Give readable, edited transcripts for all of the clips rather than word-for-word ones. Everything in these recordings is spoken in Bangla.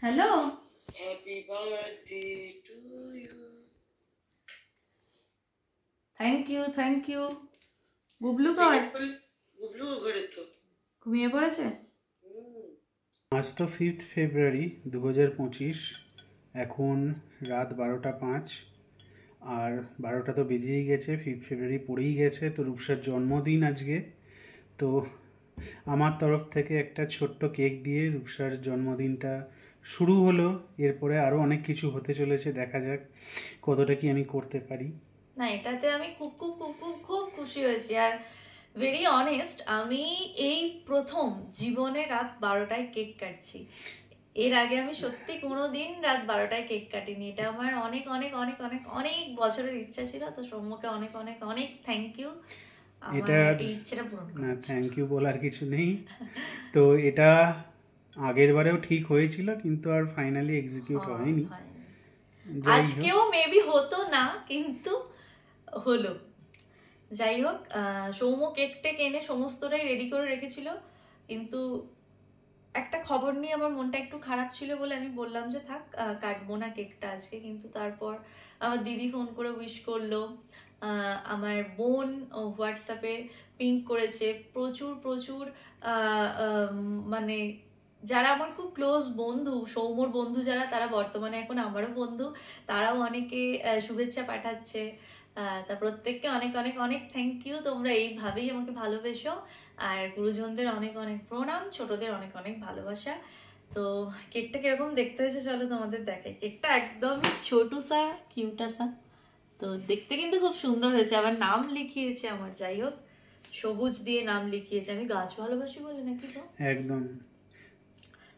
Hello, happy birthday to you. Thank you. Bublu কর? বুবলু ঘরে তো ঘুমিয়ে পড়েছে। আজ তো 5 ফেব্রুয়ারি 2025। এখন রাত 12টা 5 আর 12টা তো বেজেই গেছে। 5 ফেব্রুয়ারি পড়েই গেছে, তো রূপসার জন্মদিন আজকে। তো আমার তরফ থেকে একটা ছোট্ট কেক দিয়ে রূপসার জন্মদিনটা শুরু হলো। এরপরে আরও অনেক কিছু হতে চলেছে, দেখা যাক কতটা কি আমি করতে পারি। না, এটাতে আমি খুব খুব খুব খুব খুব খুশি হয়েছি। আর ভেরি অনেস্ট, আমি এই প্রথম জীবনে রাত 12টায় কেক কাটছি। এর আগে আমি সত্যি কোনোদিন রাত 12টায় কেক কাটিনি। এটা আমার অনেক অনেক অনেক অনেক অনেক বছরের ইচ্ছা ছিল। তো সৌম্যকে অনেক অনেক অনেক থ্যাংক ইউ। এটা এই ইচ্ছাটা পূরণ না, করেছে। থ্যাংক ইউ বলার কিছু নেই। তো এটা আগের বারেও ঠিক হয়েছিল, কিন্তু আর ফাইনালি এক্সিকিউট হয়নি। যাই হোক, আজকেও মেবি হতো না, কিন্তু হলো। যাই হোক, সৌম্য কেক টেক এনে সমস্তটাই রেডি করে রেখেছিল, কিন্তু একটা খবর নিয়ে আমার মনটা একটু খারাপ ছিল বলে আমি বললাম যে থাক, কাটবো না কেকটা আজকে। কিন্তু তারপর আমার দিদি ফোন করে উইশ করলো, আমার বোন হোয়াটসঅ্যাপে পিং করেছে, প্রচুর প্রচুর মানে যারা আমার খুব ক্লোজ বন্ধু, সৌম্যর বন্ধু যারা, তারা বর্তমানে এখন আমারও বন্ধু, তারাও অনেকে শুভেচ্ছা পাঠাচ্ছে। তা প্রত্যেককে অনেক অনেক অনেক থ্যাংক ইউ। তোমরা এইভাবেই আমাকে ভালোবেসো। আর গুরুজনদের অনেক অনেক প্রণাম, ছোটদের অনেক অনেক ভালোবাসা। তো কেকটা কিরকম দেখতে হয়েছে চলো তোমাদের দেখাই। কেকটা একদমই ছোটুসা কিউটাসা, তো দেখতে কিন্তু খুব সুন্দর হয়েছে। আবার নাম লিখিয়েছে আমার, যাই হোক, সবুজ দিয়ে নাম লিখিয়েছে। আমি গাছ ভালোবাসি বলে নাকি তো একদম।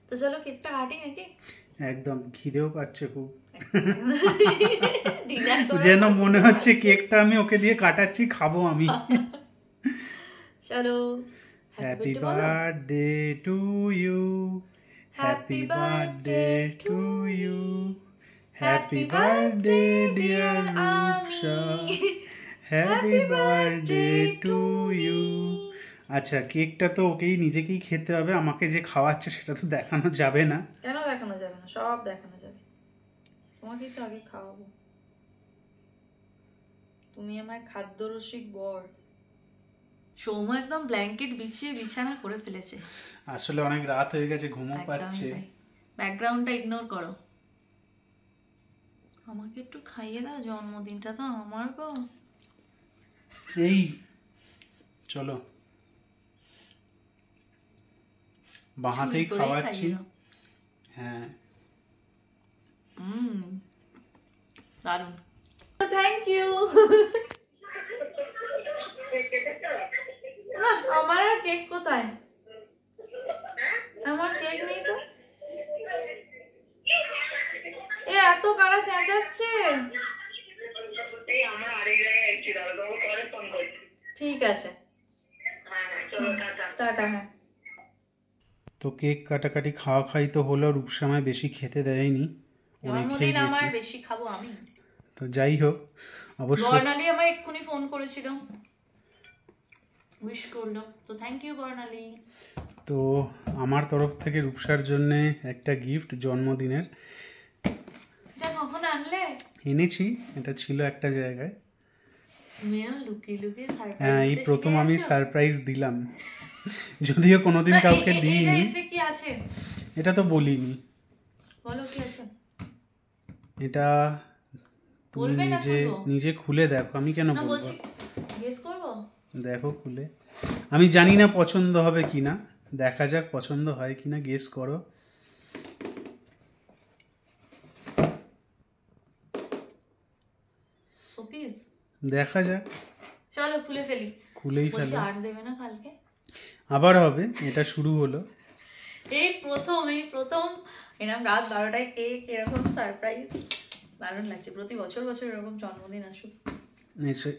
তো চলো কেকটা কাটি নাকি? একদম খিদেও পাচ্ছে খুব, ডিনার যেন মনে হচ্ছে কেকটা আমি ওকে দিয়ে কাটাচ্ছি, খাবো আমি। চলো, happy birthday to you, happy birthday to you, happy birthday dear Rupsa, happy birthday to you. আচ্ছা, কেকটা তো ওকেই নিজেকেই খেতে হবে, আমাকে যে খাওয়াচ্ছে সেটা তো দেখানো যাবে না। কেন দেখানো যাবে না? সব দেখানো যাবে। তোমাকেই তো আগে খাওয়াবো, তুমি আমার খাদ্যরসিক বর। সৌম্য একদম ব্ল্যাঙ্কেট বিছিয়ে বিছানা করে ফেলেছে। আসলে অনেক রাত হয়ে গেছে, ঘুমও পাচ্ছে। ব্যাকগ্রাউন্ডটা ইগনোর করো। আমাকে একটু খাইয়ে দাও, জন্মদিনটা তো আমার গো। এই চলো, বাহাতেই খাওয়াচ্ছি। হ্যাঁ, দারুণ, থ্যাংক ইউ। না, আমার আর কেক কোথায়? আমার কেক নেই তো। এ এত কারা চেঁচাচ্ছে। ঠিক আছে, টাটা। হ্যাঁ, তো কেক কাটাকাটি খাওয়া খাই তো হলো। রূপসামায় বেশি খেতে দেয়নি, ওরে খেয়ে জন্মদিন আমার, গেছে। বেশি খাবো আমি। তো যাই হোক, অবশ্যই বর্ণালী আমায় এক্ষুনি ফোন করেছিল, উইশ করলো, তো থ্যাংক ইউ বর্ণালী। তো আমার তরফ থেকে রূপসার জন্য একটা গিফট জন্মদিনের এটা কখন আনলে? এনেছি, এটা ছিল একটা জায়গায়। মেয়ে লুকিয়ে লুকিয়ে হ্যাঁ, এই প্রথম আমি সারপ্রাইজ দিলাম, যদিও কোনোদিন কাউকে দিইনি। এতে কি আছে এটা তো বলিনি। বলো কি আছে। এটা তুমি বলবে না, নিজে খুলে দেখো, আমি কেন না বলবো। বলছি, গেস করবো। দেখো খুলে, আমি জানি না পছন্দ হবে কিনা, দেখা যাক পছন্দ হয় কিনা, গেস করো। শোপিস, দেখা যাক, চলো খুলে ফেলি। খুলেই ফেলো, আর দেবে না কালকে? আবার হবে, এটা শুরু হলো। এই প্রথম এরকম রাত 12টায় কেক, এরকম সারপ্রাইজ, দারুণ লাগছে। প্রতি বছর বছর এরকম জন্মদিন আসুক।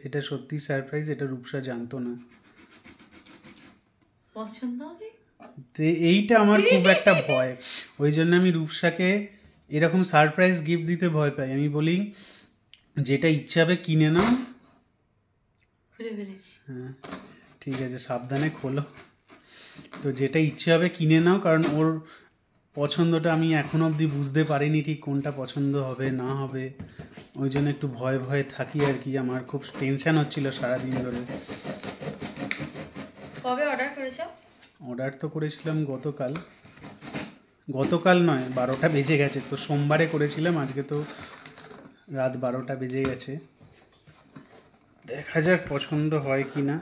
এটা সত্যি সারপ্রাইজ, এটা রূপসা জানতো না। পছন্দ হবে, তো এইটা আমার খুব একটা ভয়, ওই জন্য আমি রূপসাকে এরকম সারপ্রাইজ গিফট দিতে ভয় পাই। আমি বলি যেটা ইচ্ছা হবে কিনে নাও। খুলে ফেলেছি। হ্যাঁ ঠিক আছে, সাবধানে খোলো। তো যেটা ইচ্ছে হবে কিনে নাও, কারণ ওর পছন্দটা আমি এখনো অবধি বুঝতে পারিনি ঠিক কোনটা পছন্দ হবে না হবে, ওই জন্য একটু ভয়ে ভয়ে থাকি আর কি। আমার খুব টেনশন হচ্ছিল সারাদিন ধরে। কবে অর্ডার করেছো? অর্ডার তো করেছিলাম গতকাল নয়, 12টা বেজে গেছে। তো সোমবারে করেছিলাম, আজকে তো রাত 12টা বেজে গেছে। দেখা যাক পছন্দ হয় কি না।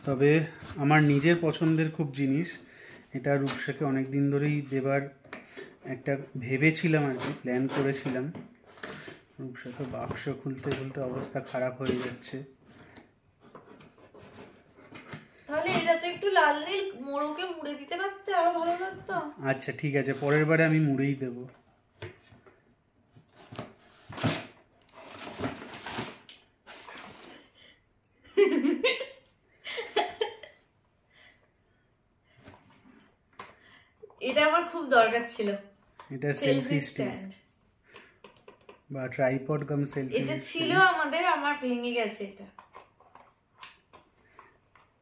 তবে আমার নিজের পছন্দের খুব জিনিস, এটা রূপসাকে অনেক দিন ধরেই দেবার একটা ভেবেছিলাম আর কি, প্ল্যান করেছিলাম। রূপসা তো বাক্স খুলতে খুলতে অবস্থা খারাপ হয়ে যাচ্ছে। তাহলে এটা তো একটু লাল নীল মোড়কে মুড়ে দিতে পারতে, আরো ভালো লাগতো। আচ্ছা ঠিক আছে, পরের বারে আমি মুড়েই দেবো। এটা আমার খুব দরকার ছিল। এটা সেলফি স্টিক বা ট্রাইপড কাম সেলফি। এটা ছিল আমাদের, আমার ভেঙে গেছে এটা।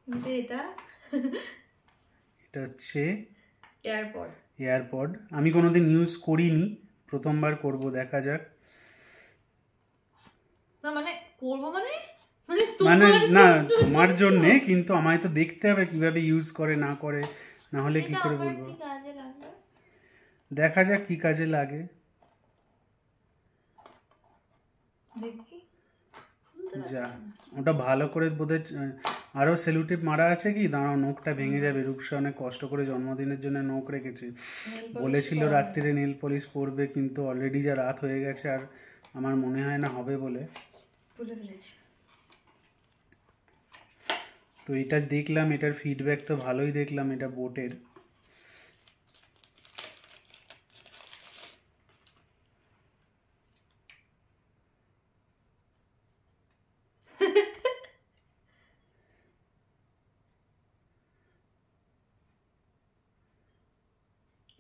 কিন্তু এটা হচ্ছে এয়ারপড। আমি কোনোদিন ইউজ করিনি, প্রথমবার করব, দেখা যাক। না মানে করবো মানে মানে না তোমার জন্যে, কিন্তু আমায় তো দেখতে হবে কিভাবে ইউজ করে না করে, না হলে কি করে বলবো। দেখা যাক কি কাজে লাগে। যা ওটা ভালো করে বোধহয় আরো সেলুটেপ মারা আছে কি, দাঁড়াও, নখটা ভেঙে যাবে। রূপসা অনেক কষ্ট করে জন্মদিনের জন্য নখ রেখেছে, বলেছিল রাত্রিরে নেল পলিশ পরবে, কিন্তু অলরেডি যা রাত হয়ে গেছে আর আমার মনে হয় না হবে বলে। তো এটা দেখলাম, এটার ফিডব্যাক তো ভালোই দেখলাম, এটা বোটের।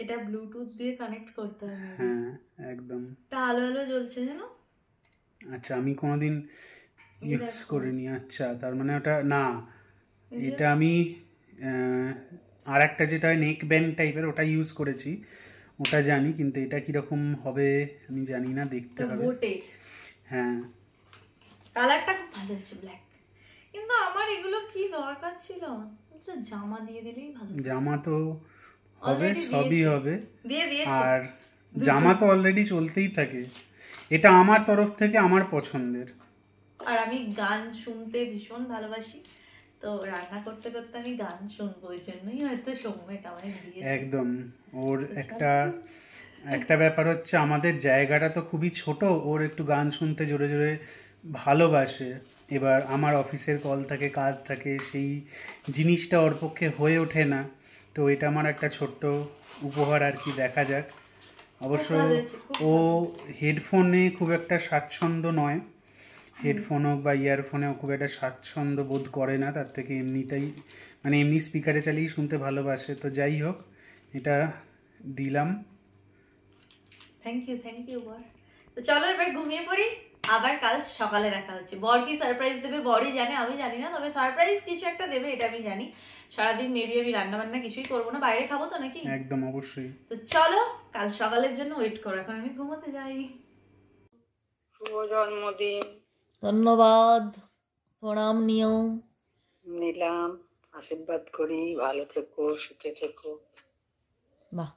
এটা ব্লুটুথ দিয়ে কানেক্ট করতে হবে। হ্যাঁ একদম, এটা আলো আলো জ্বলছে জানো। আচ্ছা আমি কোনোদিন ইউজ করিনি। আচ্ছা তার মানে ওটা না, এটা আমি আর একটা যেটা নেক ব্যান্ড টাইপের ওটা ইউজ করেছি, ওটা জানি, কিন্তু এটা কিরকম হবে আমি জানি না, দেখতে হবে। হ্যাঁ কালারটা খুব ভালো হয়েছে, ব্ল্যাক। কিন্তু আমার এগুলো কি দরকার ছিল, জামা দিয়ে দিলেই ভালো। জামা তো হবে, সবই হবে, দিয়ে দিয়েছি। আর জামা তো অলরেডি চলতেই থাকে। এটা আমার তরফ থেকে আমার পছন্দের। আর আমি গান শুনতে ভীষণ ভালোবাসি, তো রান্না করতে করতে আমি গান শুনবো, ওই জন্যই হয়তো সৌম্যটা আমায় দিয়েছে। একদম, ওর একটা ব্যাপার হচ্ছে আমাদের জায়গাটা তো খুবই ছোট, ওর একটু গান শুনতে জোরে জোরে ভালোবাসে। এবার আমার অফিসের কল থাকে, কাজ থাকে, সেই জিনিসটা ওর পক্ষে হয়ে ওঠে না। তো এটা আমার একটা ছোট্ট উপহার আর কি, দেখা যাক। অবশ্য ও হেডফোনে খুব একটা স্বাচ্ছন্দ্য নয়, হেডফোন হোক বা ইয়ারফোনেও খুব একটা স্বাচ্ছন্দ্য বোধ করে না, তার থেকে এমনিটাই মানে এমনি স্পিকারে চালিয়ে শুনতে ভালোবাসে। তো যাই হোক, এটা দিলাম। থ্যাংক ইউ বর। তো চলো এবার ঘুমিয়ে পড়ি, আবার কাল সকালে দেখা হচ্ছে। বর কি সারপ্রাইজ দেবে বরই জানে, আমি জানি না, তবে সারপ্রাইজ কিছু একটা দেবে এটা আমি জানি। সারাদিন মেবি আমি রান্না বান্না কিছুই করবো না, বাইরে খাবো তো নাকি। একদম অবশ্যই। তো চলো কাল সকালের জন্য ওয়েট করো, এখন আমি ঘুমোতে যাই। শুভ জন্মদিন। ধন্যবাদ, প্রণাম নিও। নিলাম, আশীর্বাদ করি, ভালো থেকো, সুখে থেকো। বাহ,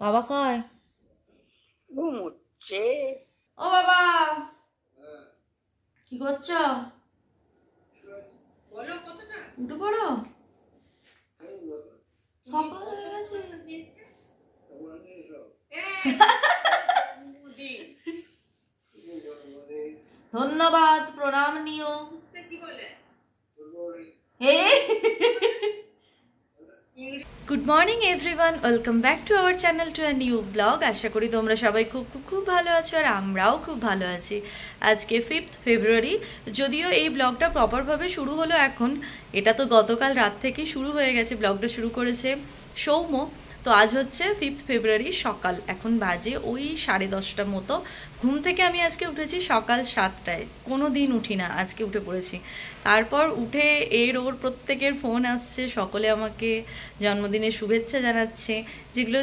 বাবা কয়? ঘুমোচ্ছে। ও বাবা, কি করছো? উঠে পড়ো, সকাল হয়ে গেছে। ধন্যবাদ, প্রণাম নিও। Good morning everyone, welcome back to our channel to a new vlog. আশা করি তোমরা সবাই খুব খুব খুব ভালো আছো, আর আমরাও খুব ভালো আছি। আজকে 5th ফেব্রুয়ারি, যদিও এই ব্লগটা প্রপারভাবে শুরু হলো এখন, এটা তো গতকাল রাত থেকেই শুরু হয়ে গেছে। ব্লগটা শুরু করেছে সৌম্য, তো আজ হচ্ছে 5th ফেব্রুয়ারি সকাল, এখন বাজে ওই 10:30 মতো। ঘুম থেকে আমি আজকে উঠেছি সকাল 7টায়, কোনো দিন উঠি না, আজকে উঠে পড়েছি। তারপর উঠে ওর প্রত্যেকের ফোন আসছে, সকলে আমাকে জন্মদিনের শুভেচ্ছা জানাচ্ছে, যেগুলো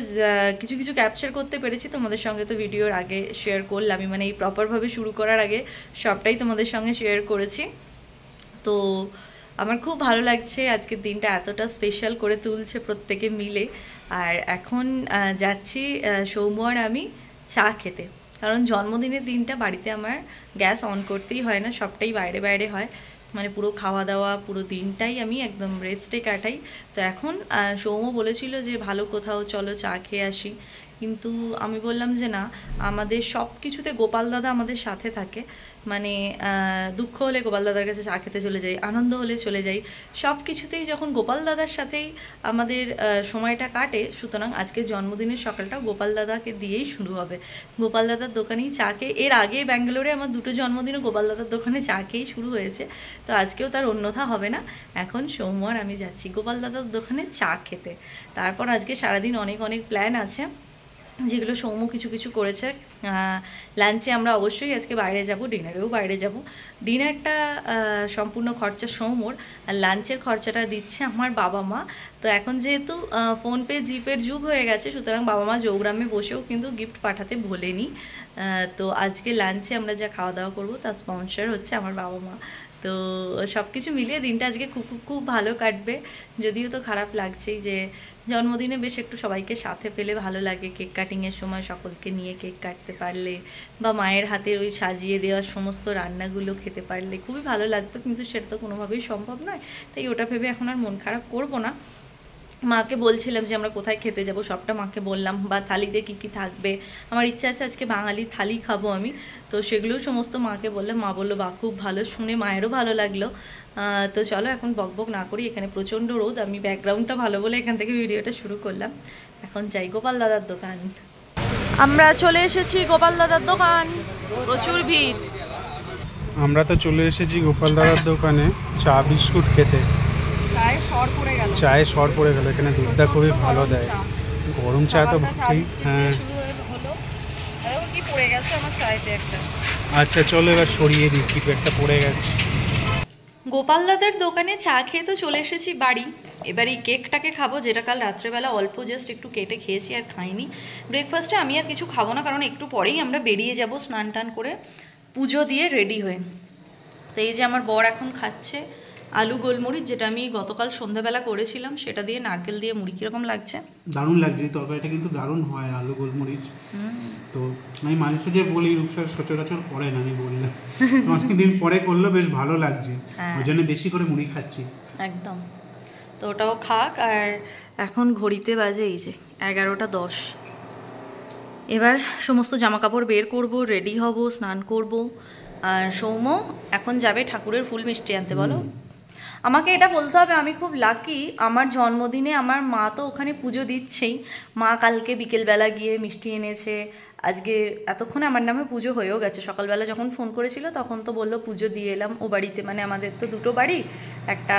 কিছু কিছু ক্যাপচার করতে পেরেছি তোমাদের সঙ্গে। তো ভিডিওর আগে শেয়ার করলাম, আমি মানে এই প্রপারভাবে শুরু করার আগে সবটাই তোমাদের সঙ্গে শেয়ার করেছি। তো আমার খুব ভালো লাগছে, আজকের দিনটা এতটা স্পেশাল করে তুলছে প্রত্যেকে মিলে। আর এখন যাচ্ছি সৌম্য আর আমি চা খেতে, কারণ জন্মদিনের দিনটা বাড়িতে আমার গ্যাস অন করতেই হয় না, সবটাই বাইরে বাইরে হয়, মানে পুরো খাওয়া দাওয়া পুরো দিনটাই আমি একদম রেস্টে কাটাই। তো এখন সৌম্য বলেছিল যে ভালো কোথাও চলো চা খেয়ে আসি, কিন্তু আমি বললাম যে না, আমাদের সব কিছুতে গোপাল দাদা আমাদের সাথে থাকে, মানে দুঃখ হলে গোপাল দাদার কাছে চা খেতে চলে যাই, আনন্দ হলে চলে যাই, সব কিছুতেই যখন গোপাল দাদার সাথেই আমাদের সময়টা কাটে, সুতরাং আজকের জন্মদিনের সকালটাও গোপাল দাদাকে দিয়েই শুরু হবে। গোপাল দাদার দোকানেই চা খেয়ে, এর আগে ব্যাঙ্গালোরে আমার 2টো জন্মদিনও গোপাল দাদার দোকানে চা খেয়েই শুরু হয়েছে, তো আজকেও তার অন্যথা হবে না। এখন সোমবার আমি যাচ্ছি গোপাল দাদার দোকানে চা খেতে। তারপর আজকে সারাদিন অনেক অনেক প্ল্যান আছে, যেগুলো সৌম্য কিছু কিছু করেছে। লাঞ্চে আমরা অবশ্যই আজকে বাইরে যাব, ডিনারেও বাইরে যাব। ডিনারটা সম্পূর্ণ খরচা সৌম্যর, আর লাঞ্চের খরচাটা দিচ্ছে আমার বাবা মা। তো এখন যেহেতু ফোনপে জিপের যুগ হয়ে গেছে, সুতরাং বাবা মা চৌগ্রামে বসেও কিন্তু গিফট পাঠাতে ভোলেনি। তো আজকে লাঞ্চে আমরা যা খাওয়া দাওয়া করবো তার স্পন্সর হচ্ছে আমার বাবা মা। তো সব কিছু মিলিয়ে দিনটা আজকে খুব খুব ভালো কাটবে। যদিও তো খারাপ লাগছেই যে জন্মদিনে বেশ একটু সবাইকে সাথে পেলে ভালো লাগে, কেক কাটিংয়ের সময় সকলকে নিয়ে কেক কাটতে পারলে, বা মায়ের হাতের ওই সাজিয়ে দেওয়ার সমস্ত রান্নাগুলো খেতে পারলে খুবই ভালো লাগতো, কিন্তু সেটা তো কোনোভাবেই সম্ভব নয়। তাই ওটা ভেবে এখন আর মন খারাপ করবো না। মাকে বলছিলাম যে আমরা কোথায় খেতে যাব, সবটা মাকে বললাম, বা থালিতে কি কি থাকবে। আমার ইচ্ছা আছে আজকে বাঙালি থালি খাবো আমি, তো সেগুলোও সমস্ত মাকে বললাম। মা বললো বা খুব ভালো, শুনে মায়েরও ভালো লাগলো। তো চলো এখন বকবক না করি, এখানে প্রচণ্ড রোদ, আমি ব্যাকগ্রাউন্ডটা ভালো বলে এখান থেকে ভিডিওটা শুরু করলাম। এখন যাই গোপাল দাদার দোকান। আমরা চলে এসেছি গোপাল দাদার দোকান, প্রচুর ভিড়। আমরা তো চলে এসেছি গোপাল দাদার দোকানে চা বিস্কুট খেতে। চায়ের সর পড়ে গেল, চায়ে সর পড়ে গেল, এখানে দুধটা খুবই ভালো দেয়, গরম চা তো ঠিক। হ্যাঁ কি পড়ে গেছে আমার চাইতে একটা। আচ্ছা চলো এবার সরিয়ে দিই, কিছু একটা পড়ে গেছে। গোপাল দাদার দোকানে চা খেয়ে তো চলে এসেছি বাড়ি। এবার এই কেকটাকে খাবো, যেটা কাল রাত্রেবেলা অল্প জাস্ট একটু কেটে খেয়েছি, আর খাইনি। ব্রেকফাস্টে আমি আর কিছু খাবো না, কারণ একটু পরেই আমরা বেরিয়ে যাব স্নান টান করে পুজো দিয়ে রেডি হয়ে। তো এই যে আমার বর এখন খাচ্ছে আলু গোলমরিচ, যেটা আমি গতকাল সন্ধ্যাবেলা করেছিলাম, সেটা দিয়ে নারকেল দিয়ে মুড়ি। কীরকম লাগছে? দারুণ লাগছে, তরকারিটা কিন্তু দারুণ হয় আলু গোলমরিচ। তো আমি মাঝে সাঝে বলি, রূপসা সচরাচর করে না, আমি বললাম অনেকদিন পরে করলো, বেশ ভালো লাগছে, ওই জন্য বেশি করে মুড়ি খাচ্ছি একদম। তো ওটাও খাক। আর এখন ঘড়িতে বাজে এই যে 11:10। এবার সমস্ত জামা কাপড় বের করব, রেডি হব, স্নান করব। আর সৌম্য এখন যাবে ঠাকুরের ফুল মিষ্টি আনতে। বলো, আমাকে এটা বলতে হবে আমি খুব লাকি, আমার জন্মদিনে আমার মা তো ওখানে পুজো দিচ্ছেই। মা কালকে বিকেলবেলা গিয়ে মিষ্টি এনেছে, আজকে এতক্ষণে আমার নামে পুজো হয়েও গেছে। সকালবেলা যখন ফোন করেছিল তখন তো বললো পুজো দিয়ে এলাম ও বাড়িতে, মানে আমাদের তো 2টো বাড়ি, একটা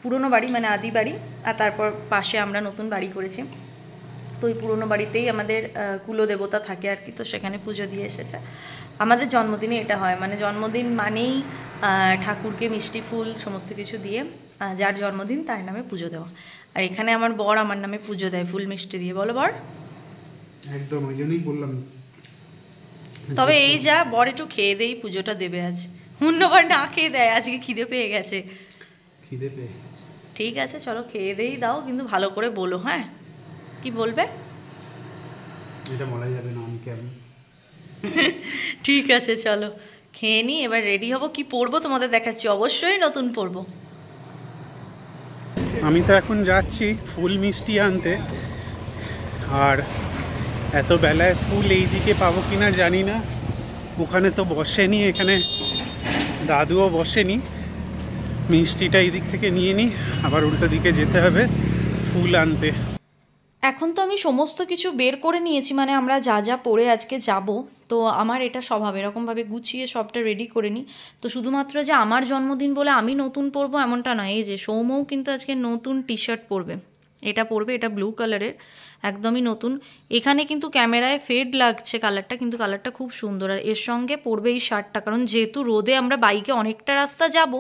পুরনো বাড়ি মানে আদি বাড়ি, আর তারপর পাশে আমরা নতুন বাড়ি করেছি। তো ওই পুরনো বাড়িতেই আমাদের কুলদেবতা থাকে আর কি, তো সেখানে পুজো দিয়ে এসেছে। আমাদের জন্মদিনে এটা হয়, মানে জন্মদিন মানেই ঠাকুরকে মিষ্টি ফুল সমস্ত কিছু দিয়ে যার জন্মদিন তার নামে পুজো দেওয়া। আর এখানে আমার বর আমার নামে পুজো দেয় ফুল মিষ্টি দিয়ে। বলো বর? একদম, ওই জন্যই বললাম। তবে এই যা, বর একটু খেয়ে দেই, পুজোটা দেবে আজ। অন্যবার না খেয়ে দেয়, আজকে খিদে পেয়ে গেছে। খিদে পেয়ে? ঠিক আছে চলো খেয়ে দেই, দাও কিন্তু ভালো করে বলো। হ্যাঁ কি বলবে? এটা বলা যাবে না, আমি কেন। ঠিক আছে চলো খেয়ে নিই, এবার রেডি হব। কি পরবো তোমাদের দেখাচ্ছি, অবশ্যই নতুন পরবো। আমি তো এখন যাচ্ছি ফুল মিষ্টি আনতে, আর এত বেলায় ফুল এই দিকে পাবো কিনা জানি না। ওখানে তো বসেনি, এখানে দাদুও বসেনি। মিষ্টিটা এই দিক থেকে নিয়ে নিই, আবার উল্টো দিকে যেতে হবে ফুল আনতে। এখন তো আমি সমস্ত কিছু বের করে নিয়েছি, মানে আমরা যা যা পরে আজকে যাব। তো আমার এটা স্বভাব, এরকমভাবে গুছিয়ে সবটা রেডি করে নিই। তো শুধুমাত্র যে আমার জন্মদিন বলে আমি নতুন পরবো এমনটা নয়। এই যে সৌম্যও কিন্তু আজকে নতুন টি শার্ট পরবে, এটা পরবে, এটা ব্লু কালারের, একদমই নতুন। এখানে কিন্তু ক্যামেরায় ফেড লাগছে কালারটা, কিন্তু কালারটা খুব সুন্দর। আর এর সঙ্গে পরবে এই শার্টটা, কারণ যেহেতু রোদে আমরা বাইকে অনেকটা রাস্তা যাব,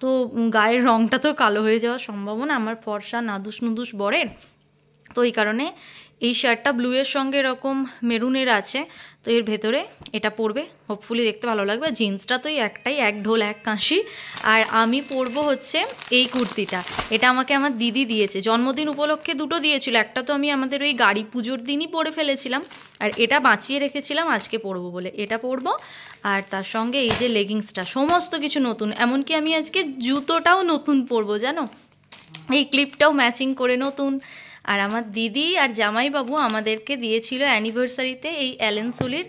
তো গায়ের রঙটা তো কালো হয়ে যাওয়ার সম্ভাবনা, আমার ফর্সা নাদুস নুদুস বরের, তো এই কারণে এই শার্টটা ব্লু এর সঙ্গে এরকম মেরুনের আছে, তো এর ভেতরে এটা পরবে, হোপফুলি দেখতে ভালো লাগবে। জিন্সটা তো একটাই, এক ঢোল এক কাশি। আর আমি পরবো হচ্ছে এই কুর্তিটা, এটা আমাকে আমার দিদি দিয়েছে, জন্মদিন উপলক্ষে দুটো দিয়েছিল, একটা তো আমি আমাদের ওই গাড়ি পুজোর দিনই পরে ফেলেছিলাম, আর এটা বাঁচিয়ে রেখেছিলাম আজকে পরবো বলে, এটা পরবো। আর তার সঙ্গে এই যে লেগিংসটা, সমস্ত কিছু নতুন, এমনকি আমি আজকে জুতোটাও নতুন পরবো জানো, এই ক্লিপটাও ম্যাচিং করে নতুন। আর আমার দিদি আর জামাইবাবু আমাদেরকে দিয়েছিল অ্যানিভার্সারিতে এই অ্যালেন সোলির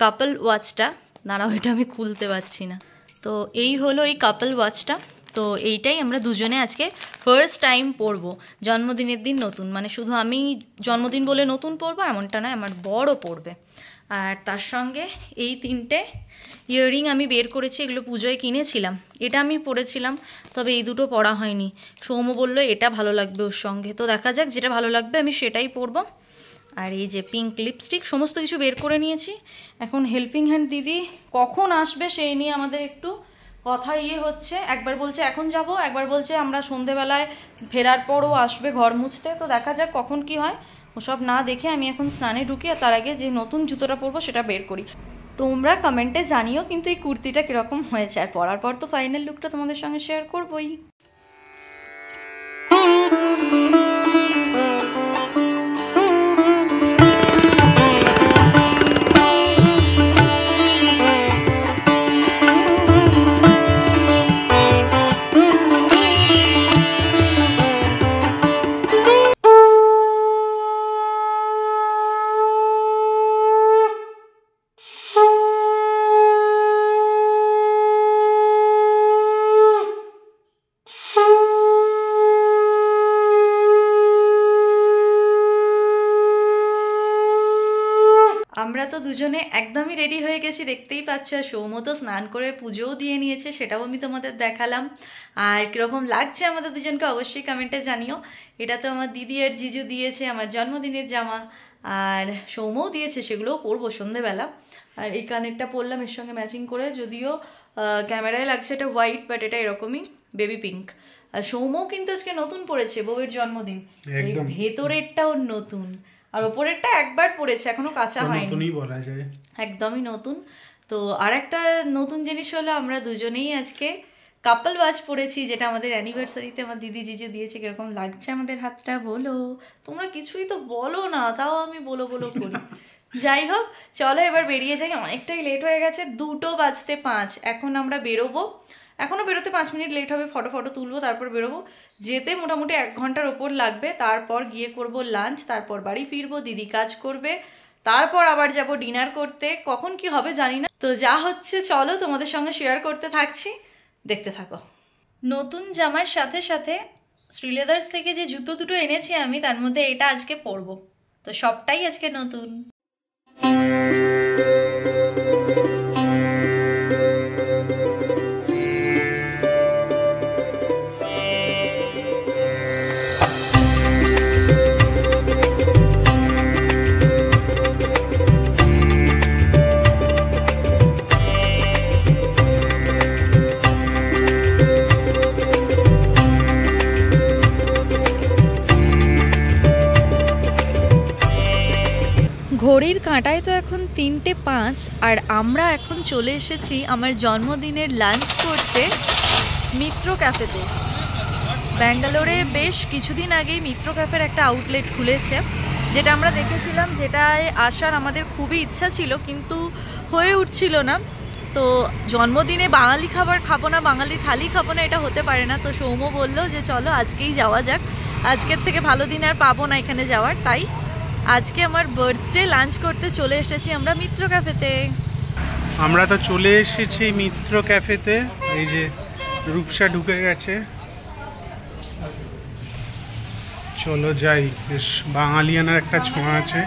কাপল ওয়াচটা, দাঁড়াও এটা আমি খুলতে পারছি না, তো এই হলো এই কাপল ওয়াচটা। তো এইটাই আমরা দুজনে আজকে ফার্স্ট টাইম পরবো জন্মদিনের দিন নতুন, মানে শুধু আমি জন্মদিন বলে নতুন পরবো এমনটা নয়, আমার বড়ও পরবে। আর তার সঙ্গে এই তিনটে ইয়াররিং আমি বের করেছি, এগুলো পুজোয় কিনেছিলাম, এটা আমি পরেছিলাম, তবে এই দুটো পরা হয়নি। সৌম বললো এটা ভালো লাগবে ওর সঙ্গে, তো দেখা যাক যেটা ভালো লাগবে আমি সেটাই পরবো। আর এই যে পিঙ্ক লিপস্টিক, সমস্ত কিছু বের করে নিয়েছি। এখন হেল্পিং হ্যান্ড দিদি কখন আসবে সেই নিয়ে আমাদের একটু কথা হচ্ছে, একবার বলছে এখন যাব, একবার বলছে আমরা সন্ধেবেলায় ফেরার পরও আসবে ঘর মুছতে, তো দেখা যাক কখন কি হয়। ওসব না দেখে আমি এখন স্নানে ঢুকি, আর তার আগে যে নতুন জুতোটা পরবো সেটা বের করি। তোমরা কমেন্টে জানিও কিন্তু এই কুর্তিটা কীরকম হয়েছে, আর পরার পর তো ফাইনাল লুকটা তোমাদের সঙ্গে শেয়ার করবোই। আমরা তো দুজনে একদমই রেডি হয়ে গেছি, দেখতেই পাচ্ছ। সৌম তো স্নান করে পুজোও দিয়ে নিয়েছে, সেটাও আমি তোমাদের দেখালাম। আর কীরকম লাগছে আমাদের দুজনকে অবশ্যই কমেন্টে জানিও। এটা তো আমার দিদি আর জিজু দিয়েছে আমার জন্মদিনের জামা, আর সৌমও দিয়েছে, সেগুলোও পরবো সন্ধেবেলা। আর এই কানেরটা পরলাম এর সঙ্গে ম্যাচিং করে, যদিও ক্যামেরায় লাগছে এটা হোয়াইট, বাট এটা এরকমই বেবি পিঙ্ক। আর সৌমও কিন্তু আজকে নতুন পরেছে, বউয়ের জন্মদিন, ভেতরেরটাও নতুন, আর ওপরেরটা একবার পরেছে, এখনো কাঁচা হয়নি, বলা যায় একদমই নতুন। তো আর একটা নতুন জিনিস হলো, আমরা দুজনেই আজকে কাপল ওয়াচ পরেছি, যেটা আমাদের অ্যানিভার্সারিতে আমার দিদি জিজু দিয়েছে। কিরকম লাগছে আমাদের হাতটা বলো, তোমরা কিছুই তো বলো না, তাও আমি বলো বলো করি। যাই হোক, চলো এবার বেরিয়ে যাই, অনেকটাই লেট হয়ে গেছে, 2:05। এখন আমরা বেরোবো, এখনও বেরোতে 5 মিনিট লেট হবে, ফটো তুলবো, তারপর বেরোবো। যেতে মোটামুটি 1 ঘন্টার ওপর লাগবে, তারপর গিয়ে করব লাঞ্চ, তারপর বাড়ি ফিরবো, দিদি কাজ করবে, তারপর আবার যাব ডিনার করতে। কখন কি হবে জানি না, তো যা হচ্ছে চলো তোমাদের সঙ্গে শেয়ার করতে থাকছি, দেখতে থাকো। নতুন জামার সাথে সাথে শ্রীলেদার্স থেকে যে জুতো দুটো এনেছি আমি, তার মধ্যে এটা আজকে পরবো, তো সবটাই আজকে নতুন। ঘড়ির কাঁটায় তো এখন 3:05, আর আমরা এখন চলে এসেছি আমার জন্মদিনের লাঞ্চ করতে মিত্র ক্যাফেতে। ব্যাঙ্গালোরে বেশ কিছুদিন আগেই মিত্র ক্যাফের একটা আউটলেট খুলেছে, যেটা আমরা দেখেছিলাম, যেটায় আসার আমাদের খুবই ইচ্ছা ছিল, কিন্তু হয়ে উঠছিল না। তো জন্মদিনে বাঙালি খাবার খাবো না, বাঙালি থালি খাবো না, এটা হতে পারে না। তো সৌম্য বললো যে চলো আজকেই যাওয়া যাক, আজকের থেকে ভালো দিন আর পাবো না এখানে যাওয়ার, তাই আজকে আমার বার্থডে লাঞ্চ করতে চলে এসেছি আমরা মিত্র ক্যাফেতে। আমরা তো চলে এসেছি মিত্র ক্যাফেতে, এই যে রূপসা ঢুকে গেছে, চলো যাই, বেশ বাঙালিয়ানার একটা ছোঁয়া আছে।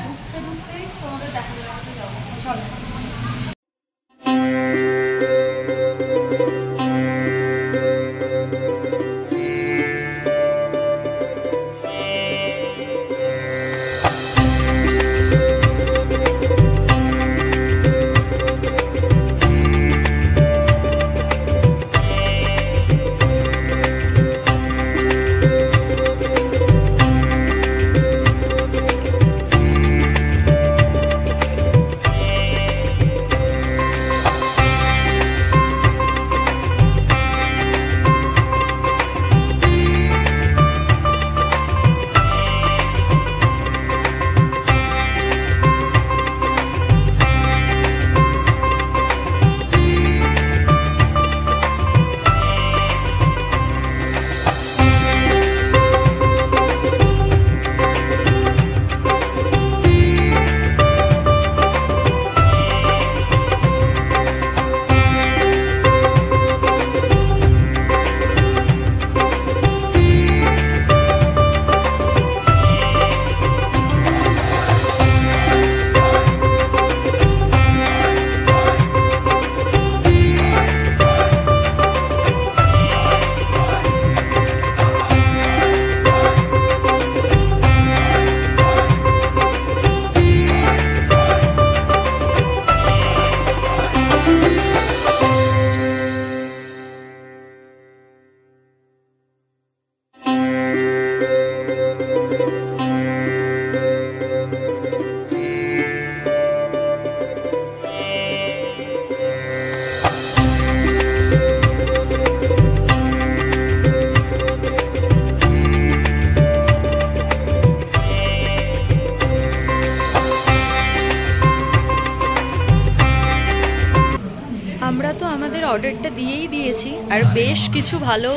অর্ডারটা দিয়েই দিয়েছি, আর বেশ কিছু ভালো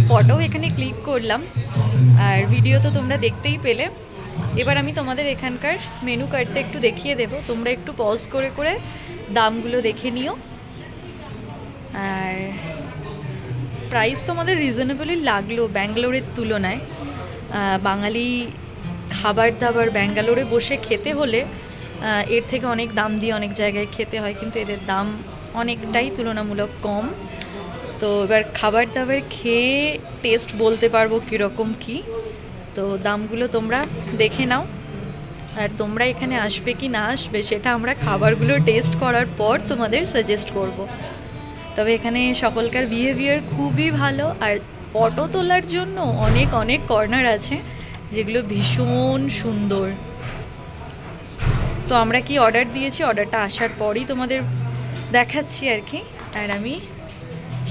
ফটো এখানে ক্লিক করলাম, আর ভিডিও তো তোমরা দেখতেই পেলে। এবার আমি তোমাদের এখানকার মেনু কার্ডটা একটু দেখিয়ে দেবো, তোমরা একটু পজ করে করে দামগুলো দেখে নিও। আর প্রাইস তোমাদের রিজনেবলই লাগলো ব্যাঙ্গালোরের তুলনায়। বাঙালি খাবার দাবার ব্যাঙ্গালোরে বসে খেতে হলে এর থেকে অনেক দাম দিয়ে অনেক জায়গায় খেতে হয়, কিন্তু এদের দাম অনেকটাই তুলনামূলক কম। তো এবার খাবার দাবার খেয়ে টেস্ট বলতে পারবো কীরকম কী। তো দামগুলো তোমরা দেখে নাও, আর তোমরা এখানে আসবে কি না আসবে সেটা আমরা খাবারগুলো টেস্ট করার পর তোমাদের সাজেস্ট করব। তবে এখানে সকলকার বিহেভিয়ার খুবই ভালো, আর ফটো তোলার জন্য অনেক অনেক কর্নার আছে যেগুলো ভীষণ সুন্দর। তো আমরা কি অর্ডার দিয়েছি, অর্ডারটা আসার পরই তোমাদের দেখাচ্ছি আর কি। আর আমি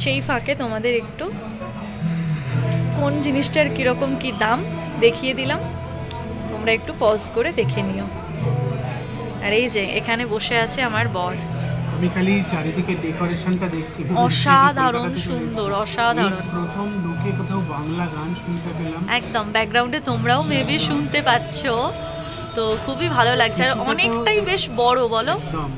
সেই ফাঁকে তোমাদের একটু কোন জিনিসটার কীরকম কি দাম দেখিয়ে দিলাম, তোমরা একটু পজ করে দেখে নিও। আর এই যে এখানে বসে আছে আমার বর, আমি খালি চারিদিকে ডেকোরেশনটা দেখছি, অসাধারণ সুন্দর, অসাধারণ। প্রথম ঢুকে কোথাও বাংলা গান শুনতে পেলাম, একদম ব্যাকগ্রাউন্ডে তোমরাও মেবি শুনতে পাচ্ছ, তো খুবই ভালো লাগছে। আর অনেকটাই বেশ বড়, বলো একদম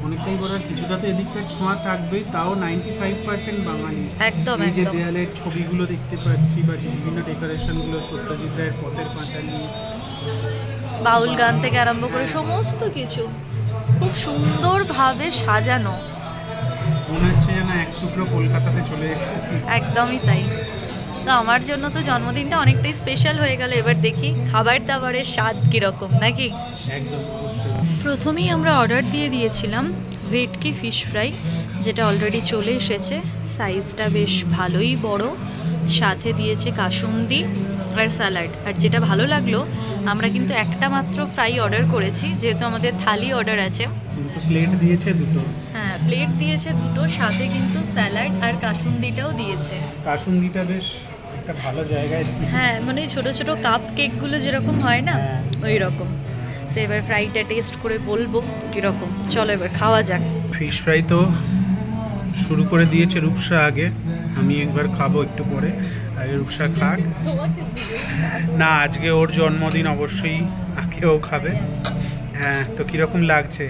অনেকটাই বড়, কিছুটা তো এদিককার ছোঁয়া থাকবে, তাও 95% বাঙালি। একদম এই যে একদম। দেয়ালের ছবিগুলো দেখতে পাচ্ছি বা বিভিন্ন ডেকোরেশনগুলো, সত্যজিৎ রায়ের পথের পাঁচালী, বাউল গান থেকে আরম্ভ করে সমস্ত কিছু খুব সুন্দরভাবে সাজানো, মনে হচ্ছে যেন এক টুকরো কলকাতাতে চলে এসেছি। একদমই তাই। তো আমার জন্য তো জন্মদিনটা অনেকটাই স্পেশাল হয়ে গেল। এবার দেখি খাবার দাবারের স্বাদ কীরকম, নাকি? একদম অবশ্যই। প্রথমেই আমরা অর্ডার দিয়ে দিয়েছিলাম ভেটকি ফিশ ফ্রাই, যেটা অলরেডি চলে এসেছে। সাইজটা বেশ ভালোই বড়, সাথে দিয়েছে কাসুন্দি আর স্যালাড। আর যেটা ভালো লাগলো, আমরা কিন্তু একটা মাত্র ফ্রাই অর্ডার করেছি, যেহেতু আমাদের থালি অর্ডার আছে। কিন্তু প্লেট দিয়েছে দুটো। হ্যাঁ, প্লেট দিয়েছে দুটো, সাথে কিন্তু স্যালাড আর কাসুন্দিটাও দিয়েছে। কাসুন্দিটা বেশ একটা ভালো জায়গায় দিয়েছে। হ্যাঁ, মানে ছোট ছোট কাপ কেকগুলো যেরকম হয় না, ওই রকম। তো এবার ফ্রাইটা টেস্ট করে বলবো কীরকম। চলো এবার খাওয়া যাক। ফিশ ফ্রাই তো শুরু করে দিয়েছে রূপসা আগে, আমি একবার খাবো একটু পরে, আগে রূপসা খাক। না, আজকে ওর জন্মদিন, অবশ্যই আগেও খাবে। হ্যাঁ, তো কীরকম লাগছে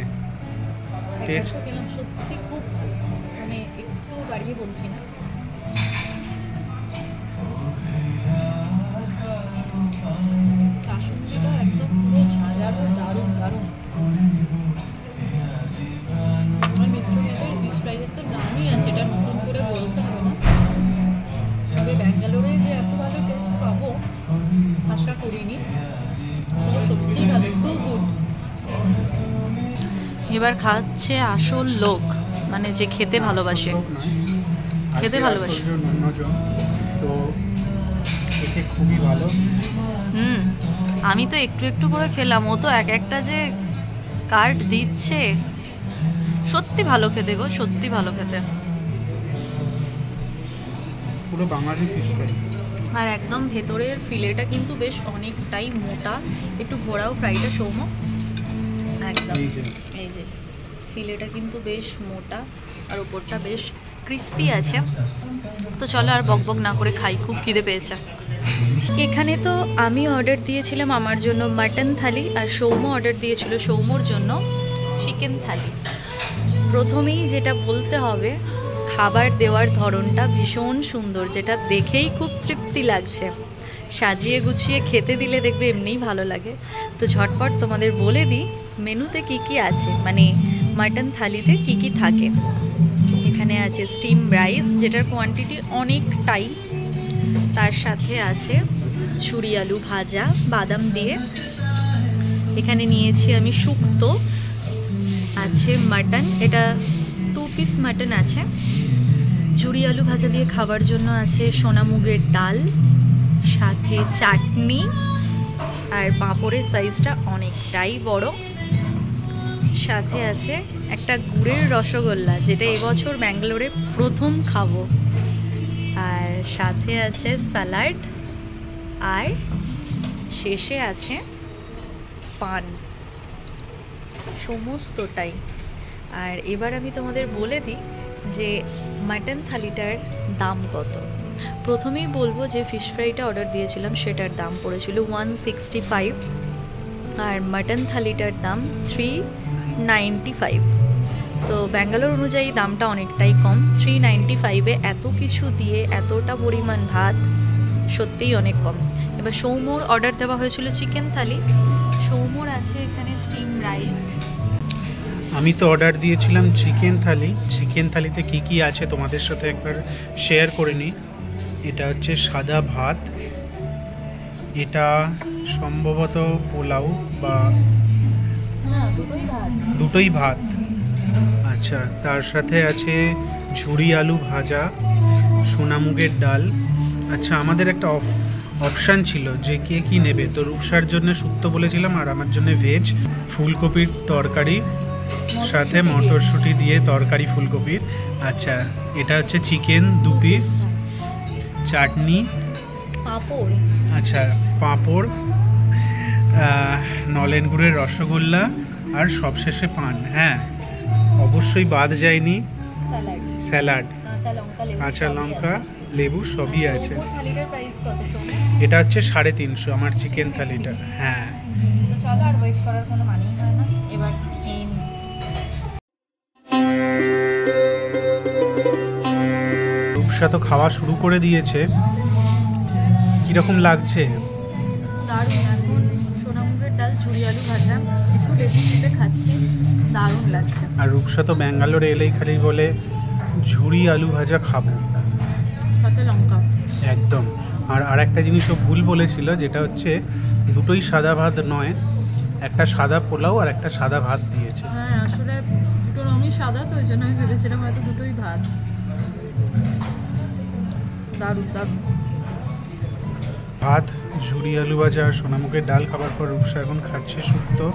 টেস্ট? সত্যি খুব ভালো, মানে একটু বাড়িয়ে বলছি না। কাসুন্দিটা একদম পুরো ঝাঁঝালো, দারুণ দারুণ। আমার মিত্রনগর ফিশ ফ্রাইয়ের তো নামই আছে, এটা নতুন করে বলতে হবে না। তবে ব্যাঙ্গালোরে যে এত ভালো টেস্ট পাবো আশা করিনি, সত্যিই ভালো, খুব গুড। এবার খাচ্ছে আসল লোক, মানে যে খেতে ভালোবাসে, খেতে ভালোবাসে। তো খেতে খুবই ভালো। আমি তো একটু একটু করে খেলাম, ও তো এক একটা যে কার্ড দিচ্ছে। সত্যি ভালো খেতে গো, সত্যি ভালো খেতে। পুরো বাঙালি ফিশ ফ্রাই। আর একদম ভেতরের ফিলেটা কিন্তু বেশ অনেকটাই মোটা। একটু ঘোরাও ফ্রাইটা, সৌম। একদম এই যে ফিলেটা কিন্তু বেশ মোটা, আর উপরটা বেশ ক্রিস্পি আছে। তো চলো আর বকবক না করে খাই, খুব খিদে পেয়েছে। এখানে তো আমি অর্ডার দিয়েছিলাম আমার জন্য মাটন থালি, আর সৌম অর্ডার দিয়েছিল সৌমর জন্য চিকেন থালি। প্রথমেই যেটা বলতে হবে, খাবার দেওয়ার ধরনটা ভীষণ সুন্দর, যেটা দেখেই খুব তৃপ্তি লাগছে। সাজিয়ে গুছিয়ে খেতে দিলে দেখবে এমনিই ভালো লাগে। তো ঝটপট তোমাদের বলে দিই মেনুতে কি কি আছে, মানে মাটন থালিতে কি কি থাকে। এখানে আছে স্টিম রাইস, যেটার কোয়ান্টিটি অনেকটাই। তার সাথে আছে ছুরি আলু ভাজা বাদাম দিয়ে। এখানে নিয়েছি আমি শুক্তো, আছে মাটন, এটা 2 পিস মাটন আছে। ঝুরি আলু ভাজা দিয়ে খাবার জন্য আছে সোনা মুগের ডাল, সাথে চাটনি, আর পাঁপড়ের সাইজটা অনেকটাই বড়। সাথে আছে একটা গুড়ের রসগোল্লা, যেটা এবছর ব্যাঙ্গালোরে প্রথম খাবো। আর সাথে আছে স্যালাড, আর শেষে আছে পান, সমস্তটাই। আর এবার আমি তোমাদের বলে দিই যে মাটন থালিটার দাম কত। প্রথমেই বলবো যে ফিশ ফ্রাইটা অর্ডার দিয়েছিলাম সেটার দাম পড়েছিল 165 আর মাটন থালিটার দাম 395। তো ব্যাঙ্গালোর অনুযায়ী দামটা অনেকটাই কম। 395-এ এত কিছু দিয়ে এতটা পরিমাণ ভাত সত্যিই অনেক কম। এবার সৌম্যর অর্ডার দেওয়া হয়েছিল চিকেন থালি, সৌম্যর আছে এখানে স্টিম রাইস। আমি তো অর্ডার দিয়েছিলাম চিকেন থালি। চিকেন থালিতে কি কি আছে তোমাদের সাথে একবার শেয়ার করে নিই। এটা হচ্ছে সাদা ভাত, এটা সম্ভবত পোলাও বা দুটোই ভাত। আচ্ছা, তার সাথে আছে ঝুরি আলু ভাজা, সোনামুগের ডাল। আচ্ছা, আমাদের একটা অপশান ছিল যে কে কি নেবে, তো রূপসার জন্য শুক্তো বলেছিলাম আর আমার জন্য ভেজ। ফুলকপির তরকারি সাথে মটরশুঁটি দিয়ে তরকারি ফুলকপির। আচ্ছা, এটা হচ্ছে চিকেন 2 পিস, চাটনি, পাঁপড়, আচ্ছা পাঁপড়, নলেন গুড়ের রসগোল্লা আর সবশেষে পান। হ্যাঁ, অবশ্যই বাদ যায়নি স্যালাড, কাঁচা লঙ্কা, লেবু সবই আছে। এটা হচ্ছে 350 আমার চিকেন থালিটা। হ্যাঁ, তো চলো, আর ওয়েট করার কোনো মানেই হয় না, এবার খেয়ে নিই। রূপসা তো খাওয়া শুরু করে দিয়েছে, কিরকম লাগছে? দারুণ। এখন সোনামুগের ডাল, ঝুরি আলু ভাজা একটু লেবু চিপে খাচ্ছি, দারুণ লাগছে। আর রূপসা তো ব্যাঙ্গালোরে এলেই খালি বলে ঝুরি আলু ভাজা খাবো, সাথে লঙ্কা। একদম। আর একটা জিনিসও ভুল বলেছিল, যেটা হচ্ছে দুটোই সাদা ভাত নয়, একটা সাদা পোলাও আর একটা সাদা ভাত দিয়েছে। হ্যাঁ, আসলে দুটো রঙই সাদা, তো ওই জন্য আমি ভেবেছিলাম হয়তো দুটোই ভাত। দারুণ দারুণ। ভাত, ঝুরি আলু ভাজা আর সোনামুগের ডাল খাবার পর রূপসা এখন খাচ্ছে শুক্তো।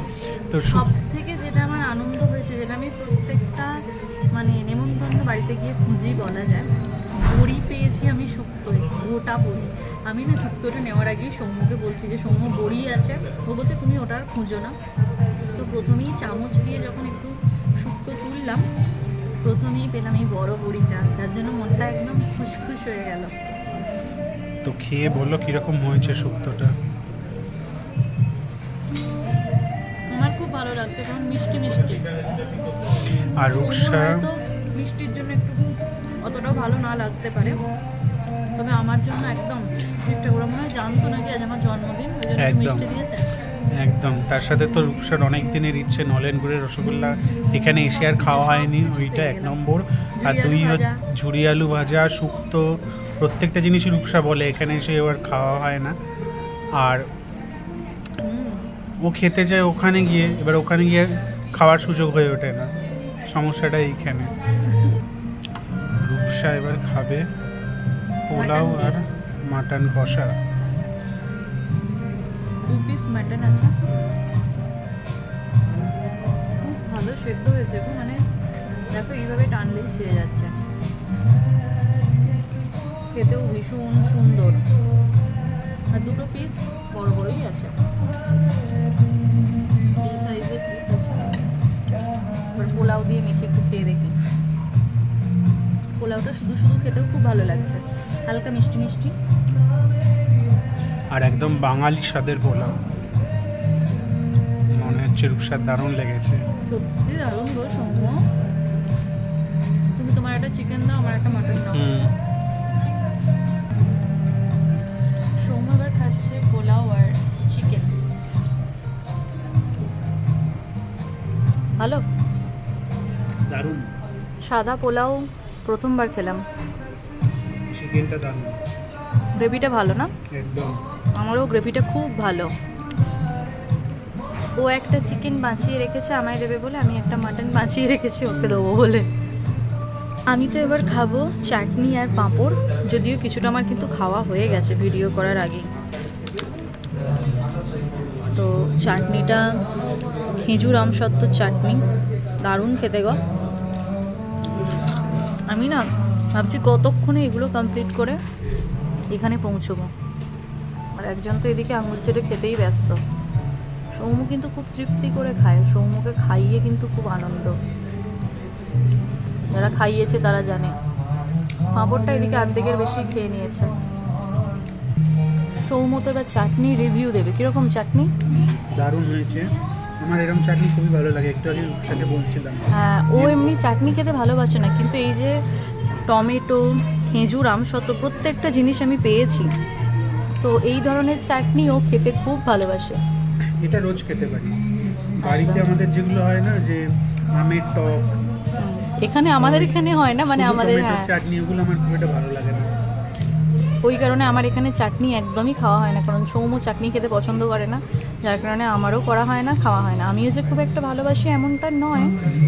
তো সব থেকে যেটা আমার আনন্দ হয়েছে, যেটা আমি প্রত্যেকটা মানে নেমন্তন্ন বাড়িতে গিয়ে খুঁজেই বলা যায়, বড়ি পেয়েছি আমি শুক্তোয়, গোটা বড়ি। আমি না শুক্তোটা নেওয়ার আগেই সৌম্যকে বলছি যে সৌম্য বড়ি আছে, ও বলছে তুমি ওটা আর খুঁজো না। তো প্রথমেই চামচ দিয়ে যখন একটু শুক্তো তুললাম, প্রথমেই পেলাম এই বড় বড়িটা, যার জন্য মনটা একদম খুশখুশ হয়ে গেল। তো খেয়ে বললো কিরকম হয়েছে শুক্তোটা। আমার খুব ভালো লাগছে, কারণ মিষ্টি মিষ্টি। আর রূপসা তো মিষ্টির জন্য একটু অতটাও ভালো না লাগতে পারে, তবে আমার জন্য একদম ঠিকঠাক। ওরা মনে হয় জানতো নাকি আজ আমার জন্মদিন, ওই জন্য মিষ্টি দিয়েছে। একদম। তার সাথে তো রূপসার অনেক দিনের ইচ্ছে নলেন গুড়ের রসগোল্লা, এখানে এসে আর খাওয়া হয়নি, ওইটা 1 নম্বর। আর 2 ঝুরি আলু ভাজা, শুক্তো, প্রত্যেকটা জিনিসই রূপসা বলে এখানে এসে এবার খাওয়া হয় না। আর ও খেতে যায় ওখানে গিয়ে, এবার ওখানে গিয়ে খাওয়ার সুযোগ হয়ে ওঠে না, সমস্যাটা এইখানে। রূপসা এবার খাবে পোলাও আর মাটন কষা। 2 পিস মাটন আছে, খুব ভালো সেদ্ধ হয়েছে। মানে দেখো, এইভাবে টানলেই ছেড়ে যাচ্ছে, খেতেও ভীষণ সুন্দর। আর 2টো পিস বড় বড়ই আছে, এই সাইজের পিস আছে। এবার পোলাও দিয়ে মেখে একটু খেয়ে দেখি। পোলাওটা শুধু শুধু খেতেও খুব ভালো লাগছে, হালকা মিষ্টি মিষ্টি, আর একদম বাঙালি স্বাদের পোলাও। মনে হচ্ছে রূপসার দারুণ লেগেছে। সত্যি দারুণ গো সৌম্য। তুমি তোমার একটা চিকেন দাও, আমার একটা মাটন দাও। সৌম্য এবার খাচ্ছে পোলাও আর চিকেন। ভালো, দারুণ। সাদা পোলাও প্রথমবার খেলাম, চিকেনটা দারুণ, গ্রেভিটা ভালো না? একদম। আমারও গ্রেভিটা খুব ভালো। ও একটা চিকেন বাঁচিয়ে রেখেছে আমায় দেবে বলে, আমি একটা মাটন বাঁচিয়ে রেখেছি ওকে দেবো বলে। আমি তো এবার খাবো চাটনি আর পাঁপড়, যদিও কিছুটা আমার কিন্তু খাওয়া হয়ে গেছে ভিডিও করার আগেই। তো চাটনিটা খেজুর আমসত্ত্বর চাটনি, দারুণ খেতে গো। আমি না ভাবছি কতক্ষণে এগুলো কমপ্লিট করে এখানে পৌঁছবো। আর একজন তো এদিকে আঙুল চেটে খেতেই ব্যস্ত। সৌম্য কিন্তু খুব তৃপ্তি করে খায়, সৌম্যকে খাইয়ে কিন্তু খুব আনন্দ। যারা খাইয়েছে তারা জানে। পাঁপড়টা এদিকে অর্ধেকের বেশি খেয়ে নিয়েছে। সৌমত এবার চাটনি রিভিউ দেবে। কিরকম চাটনি? দারুণ হয়েছে। আমার এরকম চাটনি খুবই ভালো লাগে, একটু আগে সাথে বলছিলাম। হ্যাঁ, ও এমনি চাটনি খেতে ভালোবাসে না, কিন্তু এই যে টমেটো, খেজুর, আমসত্ত্ব প্রত্যেকটা জিনিস আমি পেয়েছি, তো এই ধরনের চাটনি ও খেতে খুব ভালোবাসে। এটা রোজ খেতে পারি। বাড়িতে আমাদের যেগুলো হয় না, যে আমের টক, এখানে আমাদের এখানে হয় না, মানে আমাদের চাটনি, ওগুলো আমার খুব একটা ভালো লাগে না। ওই কারণে আমার এখানে চাটনি একদমই খাওয়া হয় না, কারণ সৌম্য চাটনি খেতে পছন্দ করে না, যার কারণে আমারও করা হয় না, খাওয়া হয় না। আমিও যে খুব একটা ভালোবাসি এমনটা নয়,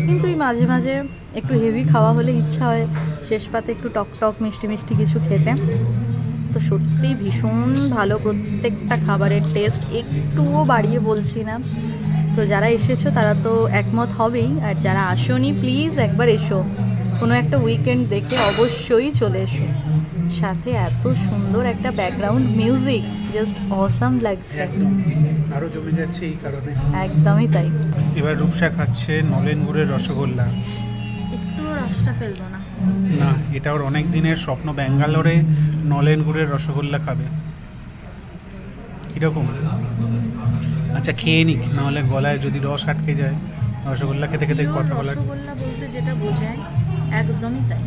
কিন্তু এই মাঝে মাঝে একটু হেভি খাওয়া হলে ইচ্ছা হয় শেষ পাতে একটু টক টক মিষ্টি মিষ্টি কিছু খেতে। তো সত্যিই ভীষণ ভালো প্রত্যেকটা খাবারের টেস্ট, একটুও বাড়িয়ে বলছি না। তো যারা এসেছো তারা তো একমত হবেই, আর যারা আসোনি প্লিজ একবার এসো, কোনো একটা উইকেন্ড দেখে অবশ্যই চলে এসো। সাথে এত সুন্দর একটা ব্যাকগ্রাউন্ড মিউজিক, জাস্ট অসাম লাগছে, আরো জমে যাচ্ছে এই কারণে। একদমই তাই। এবার রূপসা খাচ্ছে নলেন গুড়ের রসগোল্লা। একটু রসটা ফেলবো না? না, এটা ওর অনেক দিনের স্বপ্ন, ব্যাঙ্গালোরে নলেন গুড়ের রসগোল্লা খাবে। কিরকম? আচ্ছা খেয়ে নিক, নাহলে গলায় যদি রস আটকে যায়। রসগোল্লা খেতে খেতে কথা বলার, রসগোল্লা বলতে যেটা বোঝায় একদমই তাই।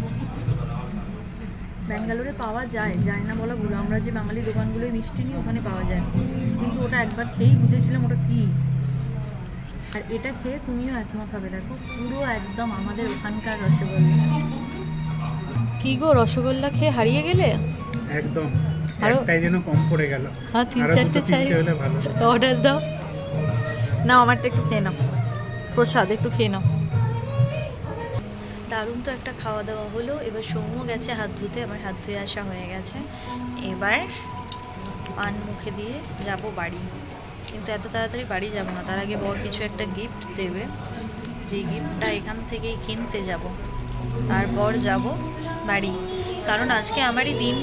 ব্যাঙ্গালোরে পাওয়া যায়, যায় না বলা ভুল, আমরা যে বাঙালি দোকানগুলোয় মিষ্টি নিই ওখানে পাওয়া যায়, কিন্তু ওটা একবার খেয়েই বুঝেছিলাম ওটা কী। আর এটা খেয়ে তুমিও একমত হবে, দেখো পুরো একদম আমাদের ওখানকার রসগোল্লা। কি গো, রসগোল্লা খেয়ে হারিয়ে গেলে একদম। আরো একটাই যেন কম পড়ে গেল। হ্যাঁ, 3-4টে চাই, অর্ডার দাও। না, আমারটা একটু খেয়ে নাও, প্রসাদ একটু খেয়ে নাও। দারুণ তো একটা খাওয়া দাওয়া হলো। এবার সৌম্য গেছে হাত ধুতে, আমার হাত ধুয়ে আসা হয়ে গেছে। এবার পান মুখে দিয়ে যাব বাড়ি, কিন্তু এত তাড়াতাড়ি বাড়ি যাব না, তার আগে বর কিছু একটা গিফট দেবে, যেই গিফটটা এখান থেকেই কিনতে যাব, তারপর যাব বাড়ি। কারণ আজকে আমারই দিন,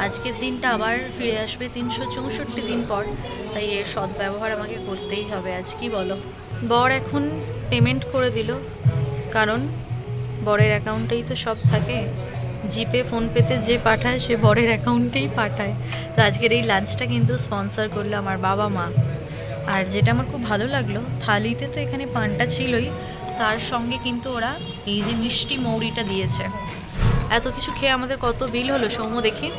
আজকের দিনটা আবার ফিরে আসবে 364 দিন পর, তাই এর সদ্ব্যবহার আমাকে করতেই হবে আজ। কি বলো? বর এখন পেমেন্ট করে দিল, কারণ বরের অ্যাকাউন্টেই তো সব থাকে, জিপে ফোনপেতে যে পাঠায় সে বরের অ্যাকাউন্টেই পাঠায়। তো আজকের এই লাঞ্চটা কিন্তু স্পন্সর করলো আমার বাবা মা। আর যেটা আমার খুব ভালো লাগলো, থালিতে তো এখানে পানটা ছিলই, তার সঙ্গে কিন্তু ওরা এই যে মিষ্টি মৌরিটা দিয়েছে। এত কিছু খেয়ে আমাদের কত বিল হলো সৌম্য দেখি?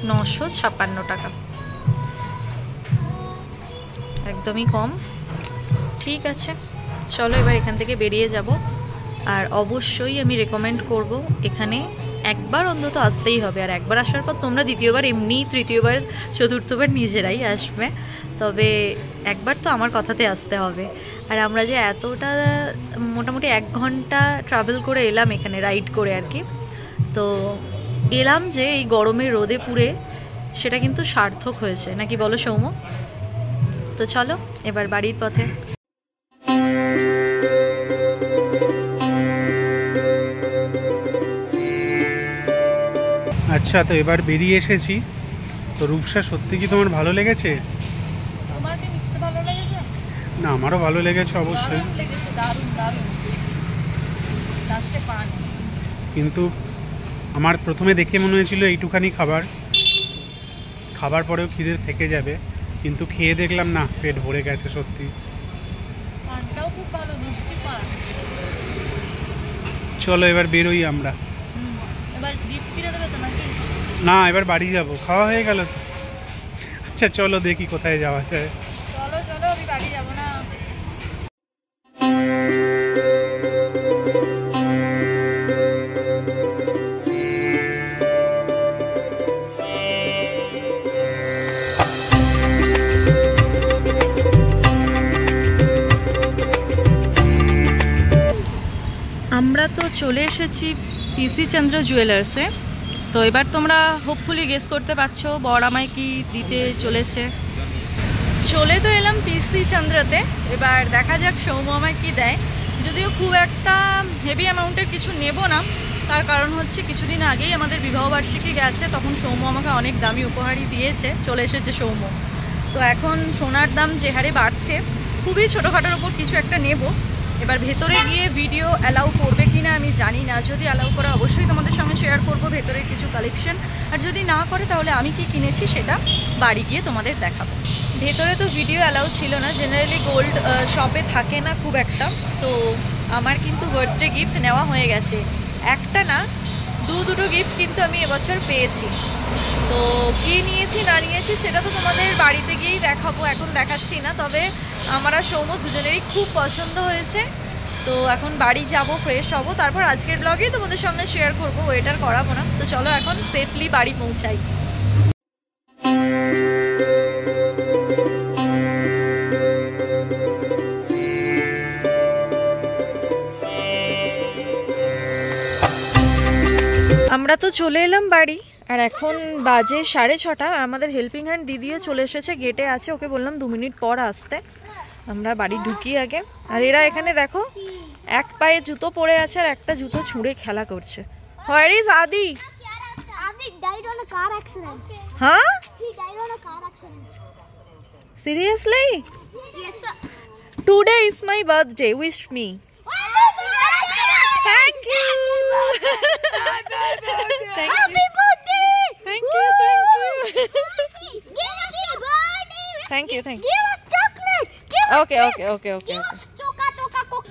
$956। একদমই কম। ঠিক আছে, চলো এবার এখান থেকে বেরিয়ে যাব। আর অবশ্যই আমি রেকমেন্ড করব, এখানে একবার অন্তত আসতেই হবে। আর একবার আসার পর তোমরা দ্বিতীয়বার এমনি, তৃতীয়বার, চতুর্থবার নিজেরাই আসবে, তবে একবার তো আমার কথাতে আসতে হবে। আর আমরা যে এতটা মোটামুটি 1 ঘন্টা ট্রাভেল করে এলাম এখানে, রাইড করে আর কি, তো এলাম যে এই গরমে রোদে পুড়ে, সেটা কিন্তু সার্থক হয়েছে, নাকি বলো সৌম্য? তো চলো এবার বাড়ির পথে। আচ্ছা, তো এবার বেরিয়ে এসেছি। তো রূপসা, সত্যি কি তোমার ভালো লেগেছে? তোমার কি মিশতে ভালো লেগেছে? না, আমারও ভালো লেগেছে অবশ্যই, দারুণ দারুণ। লাস্টে পান, কিন্তু আমার প্রথমে দেখে মনে হয়েছিল এইটুখানি খাবার পরেও খিদে থেকে যাবে, কিন্তু খেয়ে দেখলাম না, পেট ভরে গেছে সত্যি। পানটাও খুব ভালো, মিষ্টি পান। চলো এবার বেরোই আমরা। এবার গিফট কিনে দেবে তো নাকি? না, এবার বাড়ি যাব, খাওয়া হয়ে গেল তো। আচ্ছা চলো দেখি কোথায় যাওয়া যায়। চলো চলো, আমি বাড়ি যাবো না। আমরা তো চলে এসেছি পিসি চন্দ্র জুয়েলার্সে। তো এবার তোমরা হোপফুলি গেস করতে পারছো বর আমায় কি দিতে চলেছে। চলে তো এলাম পিসি চন্দ্রতে, এবার দেখা যাক সৌম্য আমায় কি দেয়। যদিও খুব একটা হেভি অ্যামাউন্টের কিছু নেব না, তার কারণ হচ্ছে কিছুদিন আগেই আমাদের বিবাহবার্ষিকী গেছে, তখন সৌম্য আমাকে অনেক দামি উপহারই দিয়েছে। চলে এসেছে সৌম্য, তো এখন সোনার দাম যে হারে বাড়ছে, খুবই ছোটোখাটোর ওপর কিছু একটা নেব। এবার ভেতরে গিয়ে ভিডিও অ্যালাউ করবে কি না আমি জানি না, যদি অ্যালাউ করে অবশ্যই তোমাদের সঙ্গে শেয়ার করব ভেতরের কিছু কালেকশন, আর যদি না করে তাহলে আমি কি কিনেছি সেটা বাড়ি গিয়ে তোমাদের দেখাবো। ভেতরে তো ভিডিও অ্যালাউ ছিল না, জেনারেলি গোল্ড শপে থাকে না খুব একটা। তো আমার কিন্তু বার্থডে গিফট নেওয়া হয়ে গেছে, একটা না দুটো গিফট কিন্তু আমি এবছর পেয়েছি। তো কী নিয়েছি না নিয়েছি সেটা তো তোমাদের বাড়িতে গিয়েই দেখাবো, এখন দেখাচ্ছি না। তবে আমরা সৌম্য দুজনেরই খুব পছন্দ হয়েছে। তো এখন বাড়ি যাব, ফ্রেশ হব, তারপর আজকের ব্লগেই তোমাদের সঙ্গে শেয়ার করবো, ওয়েটার করাবো না। তো চলো এখন সেফলি বাড়ি পৌঁছাই। আমরা তো চলে এলাম বাড়ি, আর এখন বাজে 6:30। আমাদের হেল্পিং হ্যান্ড দিদিও চলে এসেছে, গেটে আছে, ওকে বললাম 2 মিনিট পর আসতে। আমরা বাড়ি ঢুকি আগে। আর এরা এখানে দেখো এক পায়ে জুতো পরে আছে আর একটা জুতো ছুঁড়ে খেলা করছে। হোয়ার ইজ আদি? Adik died on a car accident. হ্যাঁ, He died on a car accident. Seriously? Yes, sir. Today is my birthday, wish me. Thank you, Happy birthday! Thank you, thank you, thank you. Give us chocolate. Give us okay okay okay okay Give okay. us choca cook.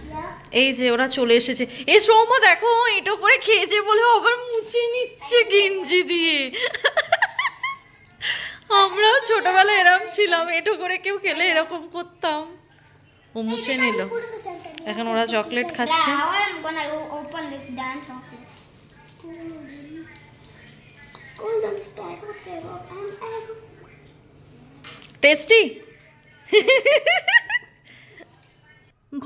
এই যে ওরা চলে এসেছে। এই সৌম্য দেখো, এটো করে খেয়েছে বলে আবার মুছে নিচ্ছে গেঞ্জি দিয়ে। আমরাও ছোটবেলায় এরকম ছিলাম, এটো করে কেউ খেলে এরকম করতাম। ও মুছে নিল। এখন ওরা চকলেট খাচ্ছে। How I'm gonna open this damn chocolate. Golden sparrow. Tasty.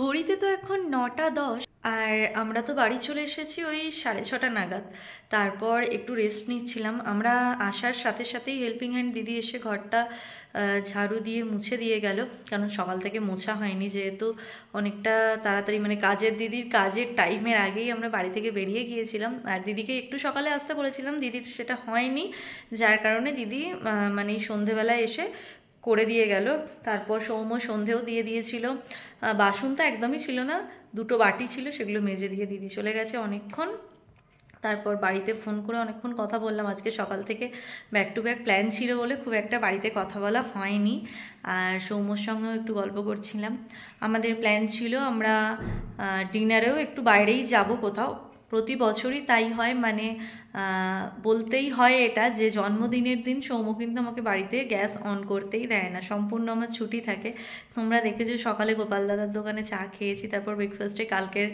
ঘড়িতে তো এখন 9:10, আর আমরা তো বাড়ি চলে এসেছি ওই 6:30 নাগাদ। তারপর একটু রেস্ট নিচ্ছিলাম। আমরা আসার সাথে সাথেই হেল্পিং হ্যান্ড দিদি এসে ঘরটা ঝাড়ু দিয়ে মুছে দিয়ে গেল, কারণ সকাল থেকে মোছা হয়নি, যেহেতু অনেকটা তাড়াতাড়ি মানে কাজের দিদির কাজের টাইমের আগেই আমরা বাড়ি থেকে বেরিয়ে গিয়েছিলাম। আর দিদিকে একটু সকালে আসতে বলেছিলাম, দিদির সেটা হয়নি, যার কারণে দিদি মানে সন্ধেবেলায় এসে করে দিয়ে গেল। তারপর সৌম্য সন্ধেও দিয়ে দিয়েছিল। বাসন তো একদমই ছিল না, 2টো বাটি ছিল, সেগুলো মেজে দিয়ে দিদি চলে গেছে অনেকক্ষণ। তারপর বাড়িতে ফোন করে অনেকক্ষণ কথা বললাম। আজকে সকাল থেকে ব্যাক টু ব্যাক প্ল্যান ছিল বলে খুব একটা বাড়িতে কথা বলা হয়নি। আর সৌম্যর সঙ্গেও একটু গল্প করছিলাম। আমাদের প্ল্যান ছিল আমরা ডিনারেও একটু বাইরেই যাব কোথাও, প্রতি বছরই তাই হয়। মানে বলতেই হয় এটা যে জন্মদিনের দিন সৌম্য কিন্তু আমাকে বাড়িতে গ্যাস অন করতেই দেয় না, সম্পূর্ণ আমার ছুটি থাকে। তোমরা দেখেছো সকালে গোপাল দাদার দোকানে চা খেয়েছি, তারপর ব্রেকফাস্টে কালকের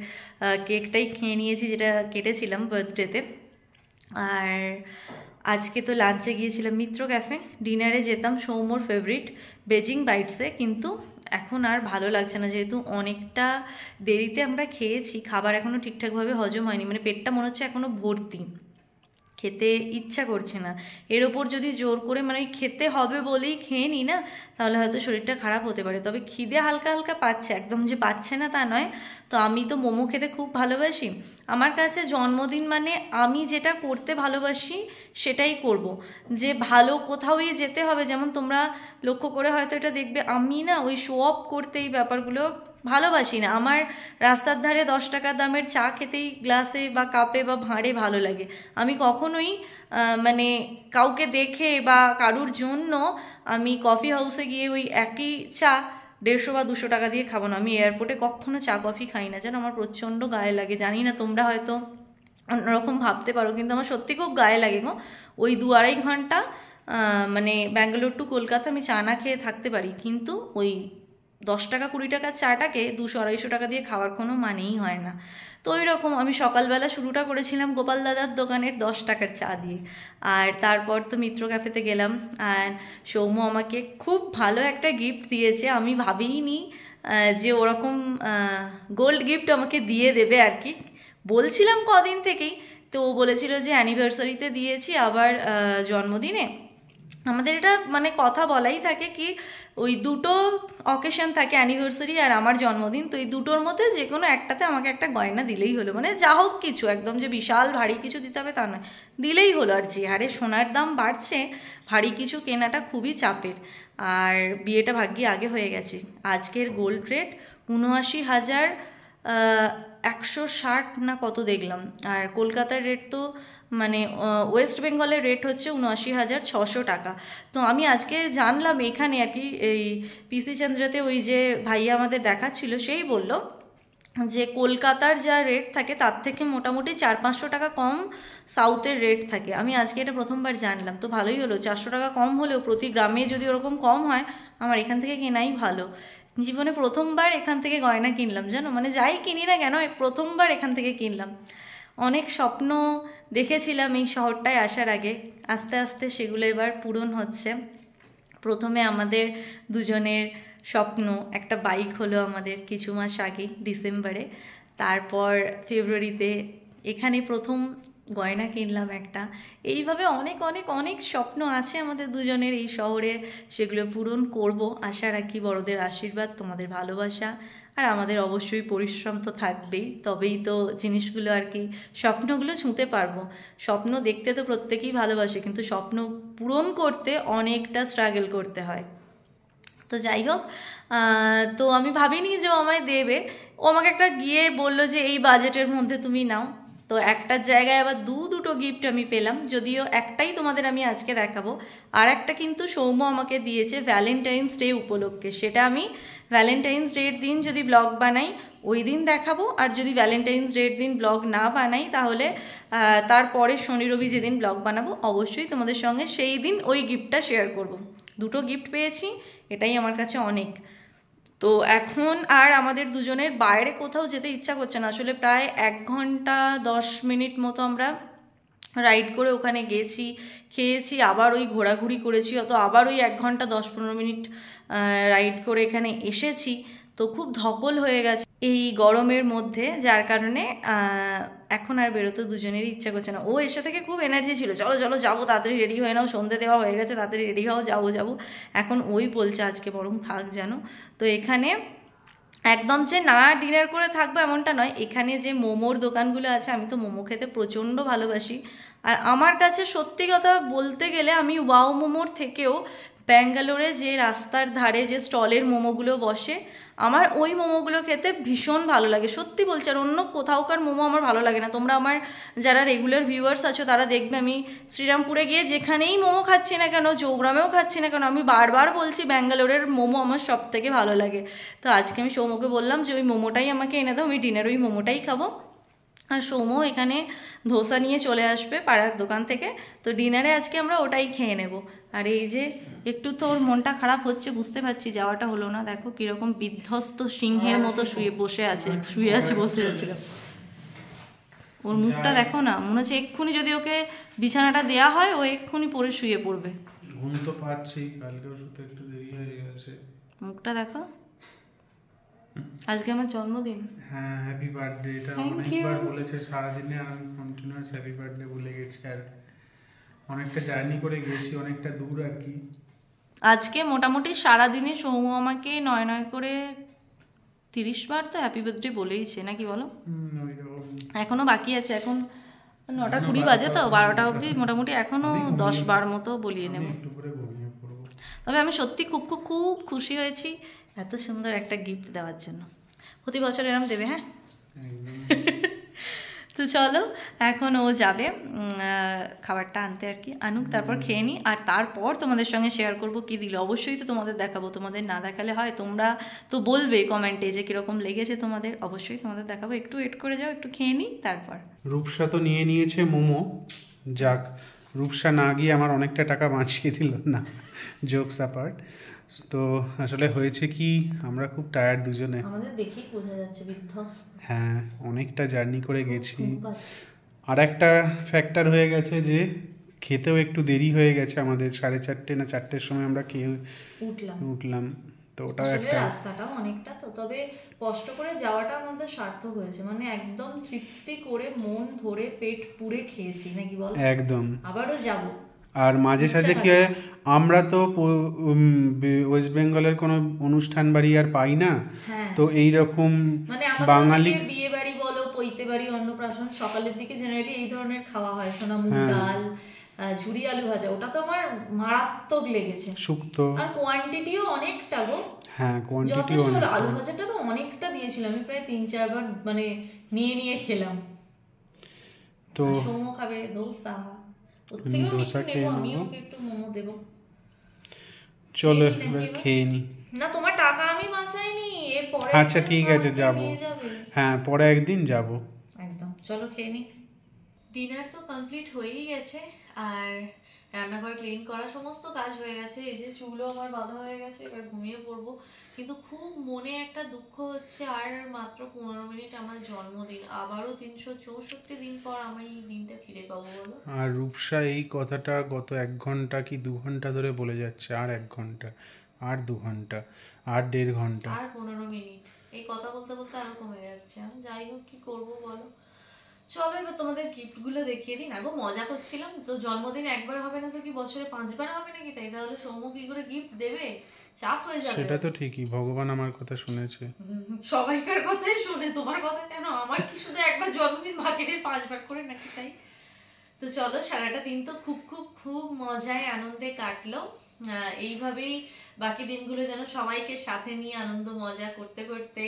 কেকটাই খেয়ে নিয়েছি যেটা কেটেছিলাম বার্থডেতে। আর আজকে তো লাঞ্চে গিয়েছিলাম মিত্র ক্যাফে, ডিনারে যেতাম সৌম্যর ফেভারিট বেজিং বাইটসে, কিন্তু এখন আর ভালো লাগছে না, যেহেতু অনেকটা দেরিতে আমরা খেয়েছি, খাবার এখনও ঠিকঠাকভাবে হজম হয়নি, মানে পেটটা মনে হচ্ছে এখনও ভর্তি, খেতে ইচ্ছা করছে না। এর ওপর যদি জোর করে মানে খেতে হবে বলেই খেয়ে নিই না, তাহলে হয়তো শরীরটা খারাপ হতে পারে। তবে খিদে হালকা হালকা পাচ্ছে, একদম যে পাচ্ছে না তা নয়। তো আমি তো মোমো খেতে খুব ভালোবাসি, আমার কাছে জন্মদিন মানে আমি যেটা করতে ভালোবাসি সেটাই করব। যে ভালো কোথাওই যেতে হবে, যেমন তোমরা লক্ষ্য করে হয়তো এটা দেখবে, আমি না ওই শো অফ করতে এই ব্যাপারগুলো ভালোবাসি না। আমার রাস্তার ধারে 10 টাকা দামের চা খেতেই গ্লাসে বা কাপে বা ভাঁড়ে ভালো লাগে। আমি কখনোই মানে কাউকে দেখে বা কারুর জন্য আমি কফি হাউসে গিয়ে ওই একই চা 150 বা 200 টাকা দিয়ে খাবো না। আমি এয়ারপোর্টে কখনো চা কফি খাই না, যেন আমার প্রচণ্ড গায়ে লাগে। জানি না তোমরা হয়তো অন্যরকম ভাবতে পারো, কিন্তু আমার সত্যি খুব গায়ে লাগে গো। ওই 2-2.5 ঘন্টা মানে ব্যাঙ্গালোর টু কলকাতা আমি চা না খেয়ে থাকতে পারি, কিন্তু ওই 10 টাকা 20 টাকার চাটাকে 200-250 টাকা দিয়ে খাওয়ার কোনো মানেই হয় না। তো ওই রকম আমি সকালবেলা শুরুটা করেছিলাম গোপাল দাদার দোকানের 10 টাকার চা দিয়ে, আর তারপর তো মিত্র ক্যাফেতে গেলাম। আর সৌম্য আমাকে খুব ভালো একটা গিফট দিয়েছে, আমি ভাবিনি যে ওরকম গোল্ড গিফট আমাকে দিয়ে দেবে আর কি। বলছিলাম কদিন থেকেই, তো ও বলেছিল যে অ্যানিভার্সারিতে দিয়েছি, আবার জন্মদিনে। আমাদের এটা মানে কথা বলাই থাকে কি ওই দুটো অকেশন থাকে, অ্যানিভার্সারি আর আমার জন্মদিন, তো এই দুটোর মধ্যে যে কোনো একটাতে আমাকে একটা গয়না দিলেই হলো, মানে যা হোক কিছু, একদম যে বিশাল ভারী কিছু দিতে হবে তা নয়, দিলেই হলো। আর যে হারে সোনার দাম বাড়ছে ভারী কিছু কেনাটা খুবই চাপের। আর বিয়েটা ভাগ্যে আগে হয়ে গেছে। আজকের গোল্ড রেট ৭৯,১৬০ না কত দেখলাম, আর কলকাতার রেট তো মানে ওয়েস্ট বেঙ্গলের রেট হচ্ছে ৭৯,৬০০ টাকা। তো আমি আজকে জানলাম এখানে আর কি এই পিসি চন্দ্রাতে ওই যে ভাইয়া আমাদের দেখাচ্ছিল, সেই বলল যে কলকাতার যা রেট থাকে তার থেকে মোটামুটি ৪-৫০০ টাকা কম সাউথের রেট থাকে। আমি আজকে এটা প্রথমবার জানলাম, তো ভালোই হলো। ৪০০ টাকা কম হলেও প্রতি গ্রামে যদি ওরকম কম হয় আমার এখান থেকে কেনাই ভালো। জীবনে প্রথমবার এখান থেকে গয়না কিনলাম জানো, মানে যাই কিনি না কেন প্রথমবার এখান থেকে কিনলাম। অনেক স্বপ্ন দেখেছিলাম এই শহরটায় আসার আগে, আস্তে আস্তে সেগুলো এবার পূরণ হচ্ছে। প্রথমে আমাদের দুজনের স্বপ্ন, একটা বাইক হলো আমাদের কিছু মাস আগে ডিসেম্বরে, তারপর ফেব্রুয়ারিতে এখানে প্রথম গয়না কিনলাম একটা। এইভাবে অনেক অনেক অনেক স্বপ্ন আছে আমাদের দুজনের এই শহরে, সেগুলো পূরণ করব আশা রাখি। বড়দের আশীর্বাদ, তোমাদের ভালোবাসা, আর আমাদের অবশ্যই পরিশ্রম তো থাকবেই, তবেই তো জিনিসগুলো আর কি স্বপ্নগুলো ছুঁতে পারবো। স্বপ্ন দেখতে তো প্রত্যেকেই ভালোবাসে, কিন্তু স্বপ্ন পূরণ করতে অনেকটা স্ট্রাগল করতে হয়। তো যাই হোক, তো আমি ভাবিনি যে ও আমায় দেবে, ও আমাকে একটা গিয়ে বললো যে এই বাজেটের মধ্যে তুমি নাও। তো একটার জায়গায় আবার দুটো গিফট আমি পেলাম, যদিও একটাই তোমাদের আমি আজকে দেখাবো, আর একটা কিন্তু সৌম্য আমাকে দিয়েছে ভ্যালেন্টাইন্স ডে উপলক্ষে। সেটা আমি ভ্যালেন্টাইন্স ডের দিন যদি ব্লগ বানাই ওই দিন দেখাবো, আর যদি ভ্যালেন্টাইন্স ডের দিন ব্লগ না বানাই তাহলে তারপরে শনি রবি যেদিন ব্লগ বানাবো অবশ্যই তোমাদের সঙ্গে সেই দিন ওই গিফটটা শেয়ার করব। দুটো গিফট পেয়েছি, এটাই আমার কাছে অনেক। তো এখন আর আমাদের দুজনের বাইরে কোথাও যেতে ইচ্ছা করছে না। আসলে প্রায় 1 ঘন্টা 10 মিনিট মতো আমরা রাইড করে ওখানে গেছি, খেয়েছি, আবার ওই ঘোরাঘুরি করেছি, অত আবার ওই 1 ঘন্টা 10-15 মিনিট রাইড করে এখানে এসেছি। তো খুব ধকল হয়ে গেছে এই গরমের মধ্যে, যার কারণে এখন আর বেরোতে দুজনেরই ইচ্ছা করছে না। ও এসে থেকে খুব এনার্জি ছিল, চলো চলো যাবো, তাড়াতাড়ি রেডি হয়ে নাও, সন্ধে দেওয়া হয়ে গেছে, তাড়াতাড়ি রেডি হও, যাবো যাবো। এখন ওই বলছে আজকে বরং থাক যেন। তো এখানে একদম যে না ডিনার করে থাকবো এমনটা নয়, এখানে যে মোমোর দোকানগুলো আছে, আমি তো মোমো খেতে প্রচণ্ড ভালোবাসি। আর আমার কাছে সত্যি কথা বলতে গেলে আমি ওয়াও মোমোর থেকেও ব্যাঙ্গালোরে যে রাস্তার ধারে যে স্টলের মোমোগুলো বসে আমার ওই মোমোগুলো খেতে ভীষণ ভালো লাগে, সত্যি বলছি। আর অন্য কোথাওকার মোমো আমার ভালো লাগে না। তোমরা আমার যারা রেগুলার ভিউয়ার্স আছো তারা দেখবে আমি শ্রীরামপুরে গিয়ে যেখানেই মোমো খাচ্ছি না কেন, চৌগ্রামেও খাচ্ছি না কেন, আমি বারবার বলছি ব্যাঙ্গালোরের মোমো আমার সব থেকে ভালো লাগে। তো আজকে আমি সৌম্যকে বললাম যে ওই মোমোটাই আমাকে এনে দাও, আমি ডিনার ওই মোমোটাই খাবো। আর সৌম্য এখানে ধোসা নিয়ে চলে আসবে পাড়ার দোকান থেকে, তো ডিনারে আজকে আমরা ওটাই খেয়ে নেব। আর এই যে একটু তো ওর মনটা খারাপ হচ্ছে বুঝতে পারছি, যাওয়াটা হলো না। দেখো কিরকম বিধ্বস্ত সিংহের মতো শুয়ে আছে বলতে যাচ্ছিলাম। ওর মুখটা দেখো না, মনে হচ্ছে এক্ষুনি যদি ওকে বিছানাটা দেয়া হয় ও এক্ষুনি পরে শুয়ে পড়বে। ঘুম তো পাচ্ছি, কালকেও শুতে একটু দেরি হয়ে গেছে। মুখটা দেখো। আজকে আমার জন্মদিন। হ্যাঁ, হ্যাপি বার্থডে। এটা অনেকবার বলেছে সারাদিনে, আমি কন্টিনিউয়াস হ্যাপি বার্থডে বলে গেছি। আর অনেকটা জার্নি করে গেছি, অনেকটা দূর আর কি। আজকে মোটামুটি সারাদিনে সৌম্য আমাকে 9 করে 30 বার তো হ্যাপি বার্থডে বলেইছে, নাকি বলো? এখনো বাকি আছে, এখন 9:20 বাজে, তো 12টা অবধি মোটামুটি এখনো 10 বার মতো বলিয়ে নেব। তবে আমি সত্যি খুব খুব খুব খুশি হয়েছি এত সুন্দর একটা গিফট দেওয়ার জন্য। প্রতি বছর এরম দেবে। হ্যাঁ তো চলো এখন ও যাবে খাবারটা আনতে আর কি, আনুক, তারপর খেয়ে নিই। আর তারপর তোমাদের সঙ্গে শেয়ার করব কি দিল। অবশ্যই তো তোমাদের দেখাবো, তোমাদের না দেখালে হয়? তোমরা তো বলবে কমেন্টে যে কীরকম লেগেছে তোমাদের, অবশ্যই তোমাদের দেখাবো। একটু ওয়েট করে যাও, একটু খেয়ে নিই তারপর। রূপসা তো নিয়ে নিয়েছে মোমো, যাক রূপসা না গিয়ে আমার অনেকটা টাকা বাঁচিয়ে দিল না, জোকস অ্যাপার্ট। তো আসলে হয়েছে কি, আমরা খুব টায়ার্ড দুজনে, আমাদের দেখেই বোঝা যাচ্ছে বিধ্বস্ত। হ্যাঁ, অনেকটা জার্নি করে গেছি। আর একটা ফ্যাক্টর হয়ে গেছে যে খেতেও একটু দেরি হয়ে গেছে আমাদের, 4:30 না 4টের সময় আমরা খেয়ে উঠলাম। তো ওটাও একটা, রাস্তাটাও অনেকটা, তো তবে কষ্ট করে যাওয়াটা আমাদের সার্থক হয়েছে, মানে একদম তৃপ্তি করে মন ভরে পেট পুড়ে খেয়েছি, নাকি বল? একদম। আবারও যাব। আর মাঝে সাঝে কি হয়, আমরা তো ওয়েস্ট বেঙ্গলের কোনো অনুষ্ঠান বাড়ি আর পাই না, হ্যাঁ তো এই রকম মানে আমাদের বাঙালি ওদিকে বিয়ে বাড়ি বলো, পৈতে বাড়ি, অন্নপ্রাশন সকালের দিকে জেনারেলি এই ধরনের খাওয়া হয়, সোনা মুগ ডাল, ঝুরি আলু ভাজা, ওটা তো আমার মারাত্মক লেগেছে। শুক্তো, আর কোয়ান্টিটিও অনেকটা গো, হ্যাঁ কোয়ান্টিটি যথেষ্ট অনেক। হলো। আলু ভাজাটা তো অনেকটা দিয়েছিল, আমি প্রায় 3-4 বার মানে নিয়ে খেলাম। তো সৌম্য খাবে দোসা, ওর থেকেও দোসা একটু খেয়ে নেবো, আমি নেবো। ওকে একটু মোমো দেবো। চলো খেয়ে নি নাকি এবার এবার? খেয়ে নি। না তোমার টাকা আমি বাঁচাইনি, এরপরে আচ্ছা ঠিক আছে যাব, হ্যাঁ পরে একদিন যাব। একদম চলো খেয়ে নি। ডিনার তো কমপ্লিট হয়েই গেছে, আর রান্নাঘর ক্লিন করা সমস্ত কাজ হয়ে গেছে। এই যে চুলও আমার বাঁধা হয়ে গেছে, এবার ঘুমিয়ে পড়বো। কিন্তু খুব মনে একটা দুঃখ হচ্ছে, আর মাত্র 15 মিনিট আমার জন্মদিন, আবারও 364 দিন পর আমি এই দিনটা ফিরে পাবো বলো। আর রূপসা এই কথাটা গত 1 ঘন্টা কি 2 ঘন্টা ধরে বলে যাচ্ছে, আর 1 ঘন্টা, আর 2 ঘন্টা, আর 1.5 ঘন্টা, আর 15 মিনিট, এই কথা বলতে বলতে আরো কমে যাচ্ছে। আমি যাই হোক, কি করবো বলো। চলো এবার তোমাদের গিফট গুলো দেখিয়ে দিন। আগো মজা করছিলাম তো, জন্মদিন একবার হবে না তো কি বছরে 5 বার হবে নাকি? তাই তাহলে সৌম্য কি করে গিফট দেবে, চাপ হয়ে যাবে। সেটা তো ঠিকই, ভগবান আমার কথা শুনেছে। সবাইকার কথাই শুনে, তোমার কথা কেন? আমার কি শুধু একবার জন্মদিন ভাগের 5 বার করে নাকি তাই? তো চলো, সারাটা দিন তো খুব খুব খুব মজায় আনন্দে কাটলো। এইভাবেই বাকি দিনগুলো যেন সবাইকে সাথে নিয়ে আনন্দ মজা করতে করতে,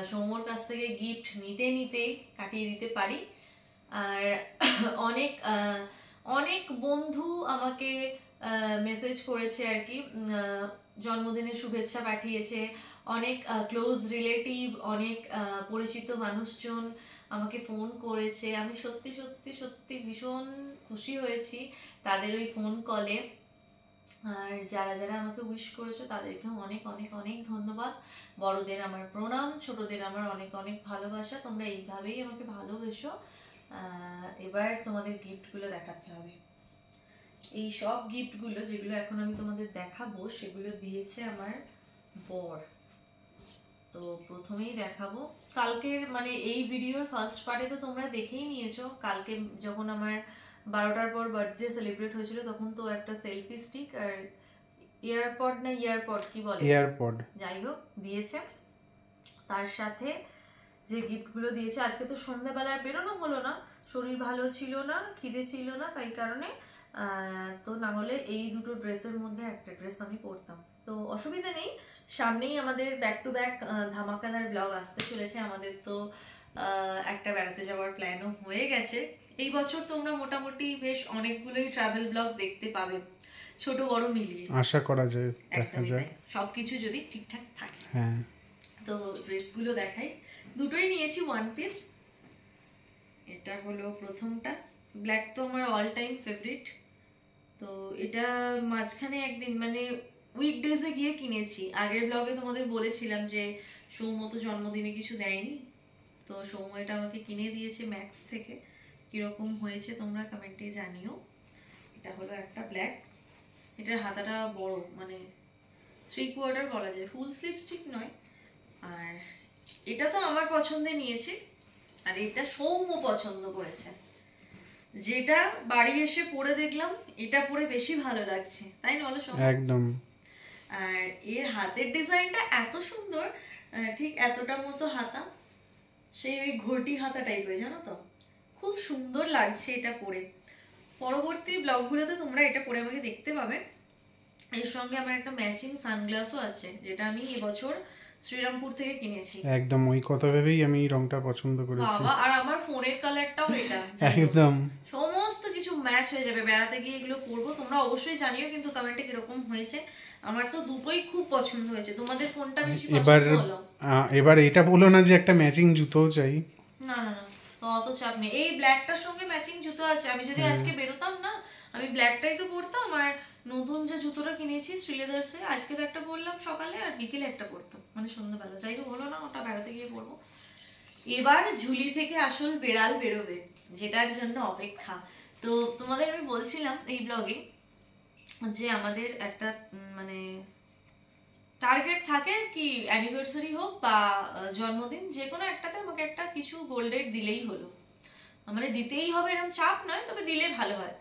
সৌম্যর কাছ থেকে গিফট নিতে নিতে কাটিয়ে দিতে পারি। আর অনেক অনেক বন্ধু আমাকে মেসেজ করেছে আর কি, জন্মদিনের শুভেচ্ছা পাঠিয়েছে। অনেক ক্লোজ রিলেটিভ, অনেক পরিচিত মানুষজন আমাকে ফোন করেছে। আমি সত্যি সত্যি সত্যি ভীষণ খুশি হয়েছি তাদের ওই ফোন কলে। আর যারা যারা আমাকে উইশ করেছো তাদেরকেও অনেক অনেক অনেক ধন্যবাদ। বড়দের আমার প্রণাম, ছোটদের আমার অনেক অনেক ভালোবাসা। তোমরা এইভাবেই আমাকে ভালোবেসো। এবার তোমাদের গিফটগুলো দেখাতে হবে। এই সব গিফটগুলো যেগুলো এখন আমি তোমাদের দেখাবো, সেগুলো দিয়েছে আমার বর। তো প্রথমেই দেখাবো, কালকের মানে এই ভিডিওর ফার্স্ট পার্টে তো তোমরা দেখেই নিয়েছো। কালকে যখন আমার 12টার পর বার্থডে সেলিব্রেট হয়েছিল, তখন তো একটা সেলফি স্টিক আর এয়ারপড না ইয়ারপড কি বলে, এয়ারপড, যাই হোক দিয়েছে। তার সাথে যে গিফটগুলো দিয়েছে, আজকে তো সন্ধ্যাবেলায় বেরোনো হলো না, শরীর ভালো ছিল না, খিদে ছিল না, তাই কারণে তো না হলে এই দুটো ড্রেসের মধ্যে একটা ড্রেস আমি পরতাম। তো অসুবিধা নেই, সামনেই আমাদের ব্যাক টু ব্যাক ধামাকাদার ব্লগ আসতে চলেছে। আমাদের তো একটা বেড়াতে যাওয়ার প্ল্যানও হয়ে গেছে। এই বছর তোমরা মোটামুটি বেশ অনেকগুলোই ট্রাভেল ব্লগ দেখতে পাবে, ছোট বড় মিলিয়ে, আশা করা যায়, দেখা যায় সবকিছু যদি ঠিকঠাক থাকে। হ্যাঁ তো ড্রেসগুলো দেখাই, দুটোই নিয়েছি ওয়ান পিস। এটা হলো প্রথমটা, ব্ল্যাক তো আমার অল টাইম ফেভারিট। তো এটা মাঝখানে একদিন মানে উইকডেজে গিয়ে কিনেছি। আগের ব্লগে তোমাদের বলেছিলাম যে সৌম্য তো জন্মদিনে কিছু দেয়নি, তো সৌম্য এটা আমাকে কিনে দিয়েছে ম্যাক্স থেকে। কিরকম হয়েছে তোমরা কমেন্টে জানিও। এটা হলো একটা ব্ল্যাক, এটার হাতাটা বড়, মানে 3/4 বলা যায়, ফুল স্লিভ স্টিক নয়। আর এটা তো আমার পছন্দে নিয়েছি, আর এটা সৌম্য পছন্দ করেছে। যেটা বাড়ি এসে পরে দেখলাম এটা পরে বেশি ভালো লাগছে, তাই না বলো সৌম্য? একদম। আর এর হাতের ডিজাইনটা এত সুন্দর, ঠিক এতটা মতো হাতা, সেই ওই ঘটি হাতা টাইপের, জানো তো, খুব সুন্দর লাগছে এটা পরে। পরবর্তী ব্লগগুলোতে তোমরা এটা পরে আমাকে দেখতে পাবে। এর সঙ্গে আমার একটা ম্যাচিং সানগ্লাসও আছে, যেটা আমি এবছর শ্রীরামপুর থেকে কিনেছি। একদম ওই কথা ভেবেই আমি এই রংটা পছন্দ করেছি। বাবা, আর আমার ফোনের কালারটাও এটা, একদম সমস্ত কিছু ম্যাচ হয়ে যাবে। বেড়াতে গিয়ে এগুলো পরবো, তোমরা অবশ্যই জানিও কিন্তু কমেন্টে কিরকম হয়েছে। আমার তো দুটোই খুব পছন্দ হয়েছে, তোমাদের কোনটা বেশি পছন্দ হলো? এবার এটা বলো না যে একটা ম্যাচিং জুতোও চাই। না না না, তো অত চাপ নেই। এই ব্ল্যাকটার সঙ্গে ম্যাচিং জুতো আছে, আমি যদি আজকে বেরোতাম না, আমি ব্ল্যাকটাই তো পরতাম। আর নতুন যে জুতোটা কিনেছি শ্রীলেদার্সে, আজকে তো একটা পরলাম সকালে, আর বিকেলে একটা পরতাম, মানে সন্ধ্যাবেলা। যাই হোক, হলো না, ওটা বেড়াতে গিয়ে পরবো। এবার ঝুলি থেকে আসল বেড়াল বেরোবে, যেটার জন্য অপেক্ষা। তো তোমাদের আমি বলছিলাম এই ব্লগে যে আমাদের একটা মানে টার্গেট থাকে কি, অ্যানিভার্সারি হোক বা জন্মদিন, যে কোনো একটাতে আমাকে একটা কিছু গোল্ডের দিলেই হলো, মানে দিতেই হবে এরকম চাপ নয়, তবে দিলে ভালো হয়।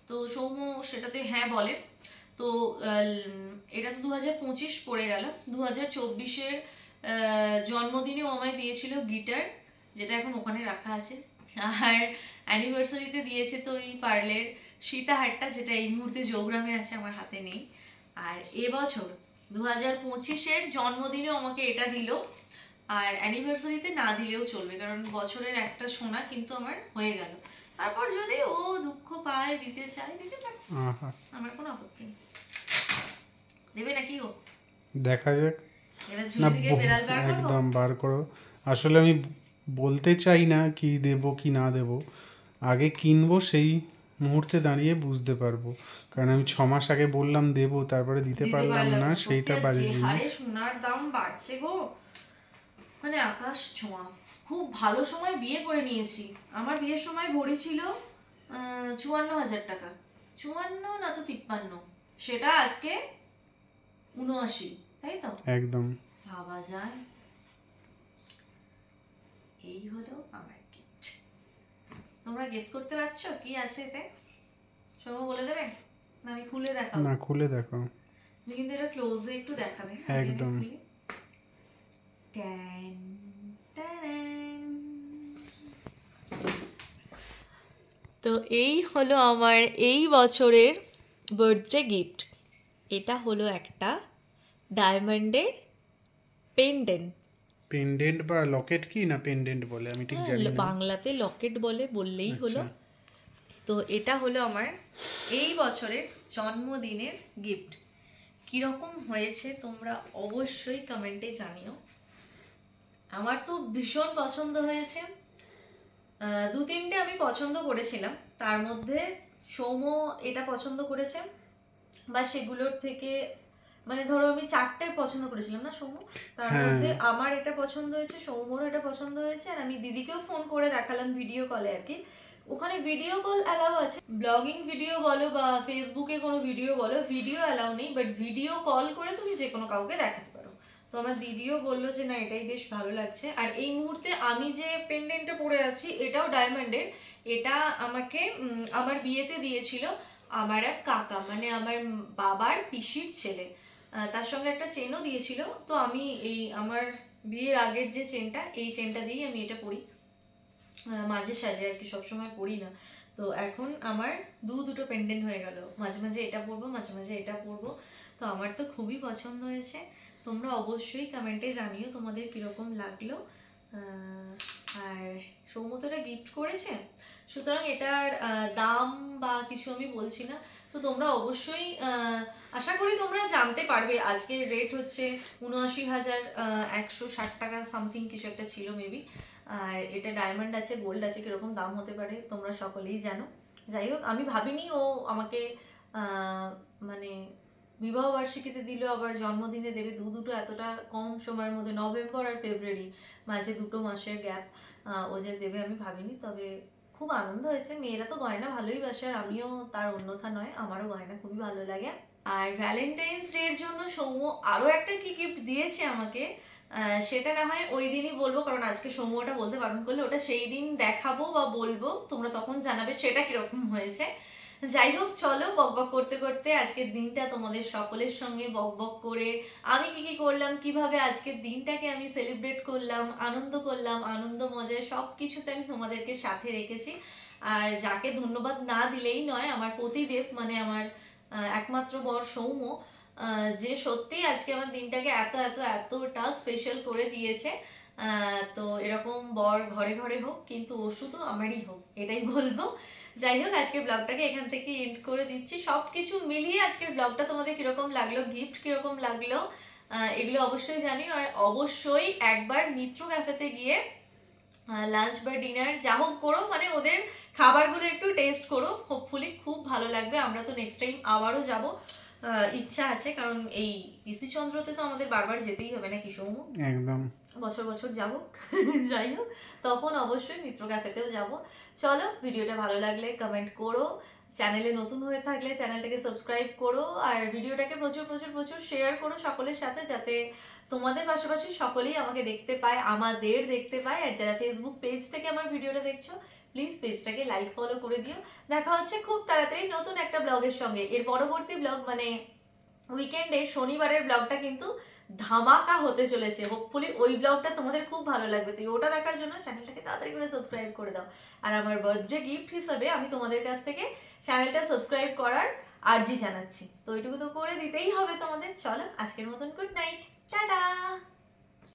তো সৌম্য সেটাতে হ্যাঁ বলে। তো এটা তো 2025 পড়ে গেল, 2024-এর জন্মদিনেও আমায় দিয়েছিল গিটার, যেটা এখন ওখানে রাখা আছে। আর অ্যানিভার্সারিতে দিয়েছে তো এই পার্লের সীতাহারটা, যেটা এই মুহূর্তে যোগগ্রামে আছে, আমার হাতে নেই। আর এবছর 2025-এর জন্মদিনেও আমাকে এটা দিল, আর অ্যানিভার্সারিতে না দিলেও চলবে, কারণ বছরের একটা সোনা কিন্তু আমার হয়ে গেল। তারপর যদি ও দুঃখ পায়, দিতে চায়, দিতে পারে, আমার কোনো আপত্তি নেই। দেবে নাকি ও? দেখা যাক। এবার না, ঝুলি থেকে বেড়াল বার করবো? একদম বার করো। আসলে আমি বলতে চাই না কি দেব কি না দেব, আগে কিনবো সেই মুহূর্তে দাঁড়িয়ে বুঝতে পারবো। কারণ আমি 6 মাস আগে বললাম দেব, তারপরে দিতে পারলাম না, সেইটা বাজে যে জিনিস। হারে সোনার দাম বাড়ছে গো, মানে আকাশ ছোঁয়া। খুব ভালো সময় বিয়ে করে নিয়েছি। আমার বিয়ের সময় ভরি ছিল 54,000 টাকা, 54 না তো 53, সেটা আজকে 79, তাই তো? একদম ভাবা যায়। এই হলো আমার গিফট। তোমরা গেস করতে পারছো কি আছে এতে? সবাই বলে দেবে না আমি খুলে দেখাবো? না, খুলে দেখো। তুমি কিন্তু এটা ক্লোজে একটু দেখাবে। একদম। Tan, tan. তো এই হলো আমার এই বছরের বার্থডে গিফট। এটা হলো একটা ডায়মন্ডের পেন্ডেন্ট। পেন্ডেন্ট বা লকেট কি না পেন্ডেন্ট বলে আমি ঠিক জানি না। বাংলাতে লকেট বলে, বললেই হলো। তো এটা হলো আমার এই বছরের জন্মদিনের গিফট। কিরকম হয়েছে তোমরা অবশ্যই কমেন্টে জানিও। আমার তো ভীষণ পছন্দ হয়েছে। 2-3টে আমি পছন্দ করেছিলাম, তার মধ্যে সৌম্য এটা পছন্দ করেছে, বা সেগুলোর থেকে মানে ধরো আমি 4টে পছন্দ করেছিলাম না সৌম্য, তার মধ্যে আমার এটা পছন্দ হয়েছে, সৌম্যরও এটা পছন্দ হয়েছে। আর আমি দিদিকেও ফোন করে দেখালাম ভিডিও কলে আর কি, ওখানে ভিডিও কল অ্যালাউ আছে। ব্লগিং ভিডিও বলো বা ফেসবুকে কোনো ভিডিও বলো, ভিডিও অ্যালাউ নেই, বাট ভিডিও কল করে তুমি যে কোনো কাউকে দেখাতে পারো। তো আমার দিদিও বললো যে না এটাই বেশ ভালো লাগছে। আর এই মুহূর্তে আমি যে পেন্ডেন্টটা পরে আছি এটাও ডায়মন্ডের। এটা আমাকে আমার বিয়েতে দিয়েছিল আমার এক কাকা, মানে আমার বাবার পিসির ছেলে। তার সঙ্গে একটা চেনও দিয়েছিল। তো আমি এই আমার বিয়ের আগের যে চেনটা, এই চেনটা দিয়েই আমি এটা পরি মাঝে সাঝে আর কি, সবসময় পরি না। তো এখন আমার দুটো পেন্ডেন্ট হয়ে গেল, মাঝে মাঝে এটা পরবো, মাঝে মাঝে এটা পরবো। তো আমার তো খুবই পছন্দ হয়েছে। তোমরা অবশ্যই কমেন্টে জানিও তোমাদের কিরকম লাগলো। আর সৌমতটা গিফট করেছে, সুতরাং এটার দাম বা কিছু আমি বলছি না। তো তোমরা অবশ্যই আশা করি তোমরা জানতে পারবে। আজকের রেট হচ্ছে 79,160 টাকা সামথিং কিছু একটা ছিল মেবি। আর এটা ডায়মন্ড আছে, গোল্ড আছে, কিরকম দাম হতে পারে তোমরা সকলেই জানো। যাই হোক, আমি ভাবিনি ও আমাকে মানে বিবাহ বার্ষিকীতে দিল, আবার জন্মদিনে দেবে, দুটো এতটা কম সময়ের মধ্যে, নভেম্বর আর ফেব্রুয়ারি মাঝে 2 মাসের গ্যাপ, ও যে দেবে আমি ভাবিনি। তবে খুব আনন্দ হয়েছে। মেয়েরা তো গয়না ভালোই বাসে, আর আমিও তার অন্যথা নয়, আমারও গয়না খুবই ভালো লাগে। আর ভ্যালেন্টাইন্স ডে এর জন্য সৌম্য আরো একটা কি গিফট দিয়েছে আমাকে, সেটা না হয় ওই দিনই বলবো, কারণ আজকে সৌম্যটা বলতে বারণ করলে, ওটা সেই দিন দেখাবো বা বলবো, তোমরা তখন জানাবে সেটা কিরকম হয়েছে। যাই হোক, চলো বকবক করতে করতে আজকের দিনটা তোমাদের সকলের সঙ্গে বকবক করে আমি কি করলাম, কিভাবে আজকের দিনটাকে আমি সেলিব্রেট করলাম, আনন্দ করলাম, আনন্দ মজায় সব কিছুতে আমি তোমাদেরকে সাথে রেখেছি। আর যাকে ধন্যবাদ না দিলেই নয়, আমার পতিদেব, মানে আমার একমাত্র বর সৌম্য, যে সত্যি আজকে আমার দিনটাকে এতটা স্পেশাল করে দিয়েছে। তো এরকম বর ঘরে ঘরে হোক, কিন্তু ও শুধু আমারই হোক, এটাই বলবো। যাই হোক, আজকের ব্লগটাকে এখান থেকে এন্ড করে দিচ্ছি। সবকিছু মিলিয়ে আজকের ব্লগটা তোমাদের কিরকম লাগলো, গিফট কিরকম লাগলো, এগুলো অবশ্যই জানিও। আর অবশ্যই একবার মিত্র ক্যাফেতে গিয়ে লাঞ্চ বা ডিনার যা হোক করো, মানে ওদের খাবারগুলো একটু টেস্ট করো, হোপফুলি খুব ভালো লাগবে। আমরা তো নেক্সট টাইম আবারও যাব, ইচ্ছা আছে, কারণ এই পিসি চন্দ্রতে তো আমাদের বারবার যেতেই হবে নাকি সৌম্য? একদম, বছর বছর যাব। যাই হোক, তখন অবশ্যই মিত্র ক্যাফেতেও যাব। চলো, ভিডিওটা ভালো লাগলে কমেন্ট করো, চ্যানেলে নতুন হয়ে থাকলে চ্যানেলটাকে সাবস্ক্রাইব করো, আর ভিডিওটাকে প্রচুর প্রচুর প্রচুর শেয়ার করো সকলের সাথে, যাতে তোমাদের পাশাপাশি সকলেই আমাকে দেখতে পায়, আমাদের দেখতে পায়। আর যারা ফেসবুক পেজ থেকে আমার ভিডিওটা দেখছো, প্লিজ পেজটাকে লাইক ফলো করে দিও। দেখা হচ্ছে খুব তাড়াতাড়ি নতুন একটা ব্লগের সঙ্গে। এর পরবর্তী ব্লগ মানে উইকেন্ডে শনিবারের ব্লগটা কিন্তু ধামাকা হতে চলেছে। হোপফুলি ওই ব্লগটা তোমাদের খুব ভালো লাগবে, তো ওটা দেখার জন্য চ্যানেলটাকে তাড়াতাড়ি করে সাবস্ক্রাইব করে দাও। আর আমার বার্থডে গিফট হিসাবে আমি তোমাদের কাছ থেকে চ্যানেলটা সাবস্ক্রাইব করার আর্জি জানাচ্ছি, তো ওইটুকু তো করে দিতেই হবে তোমাদের। চলো আজকের মতন গুড নাইট, টাটা।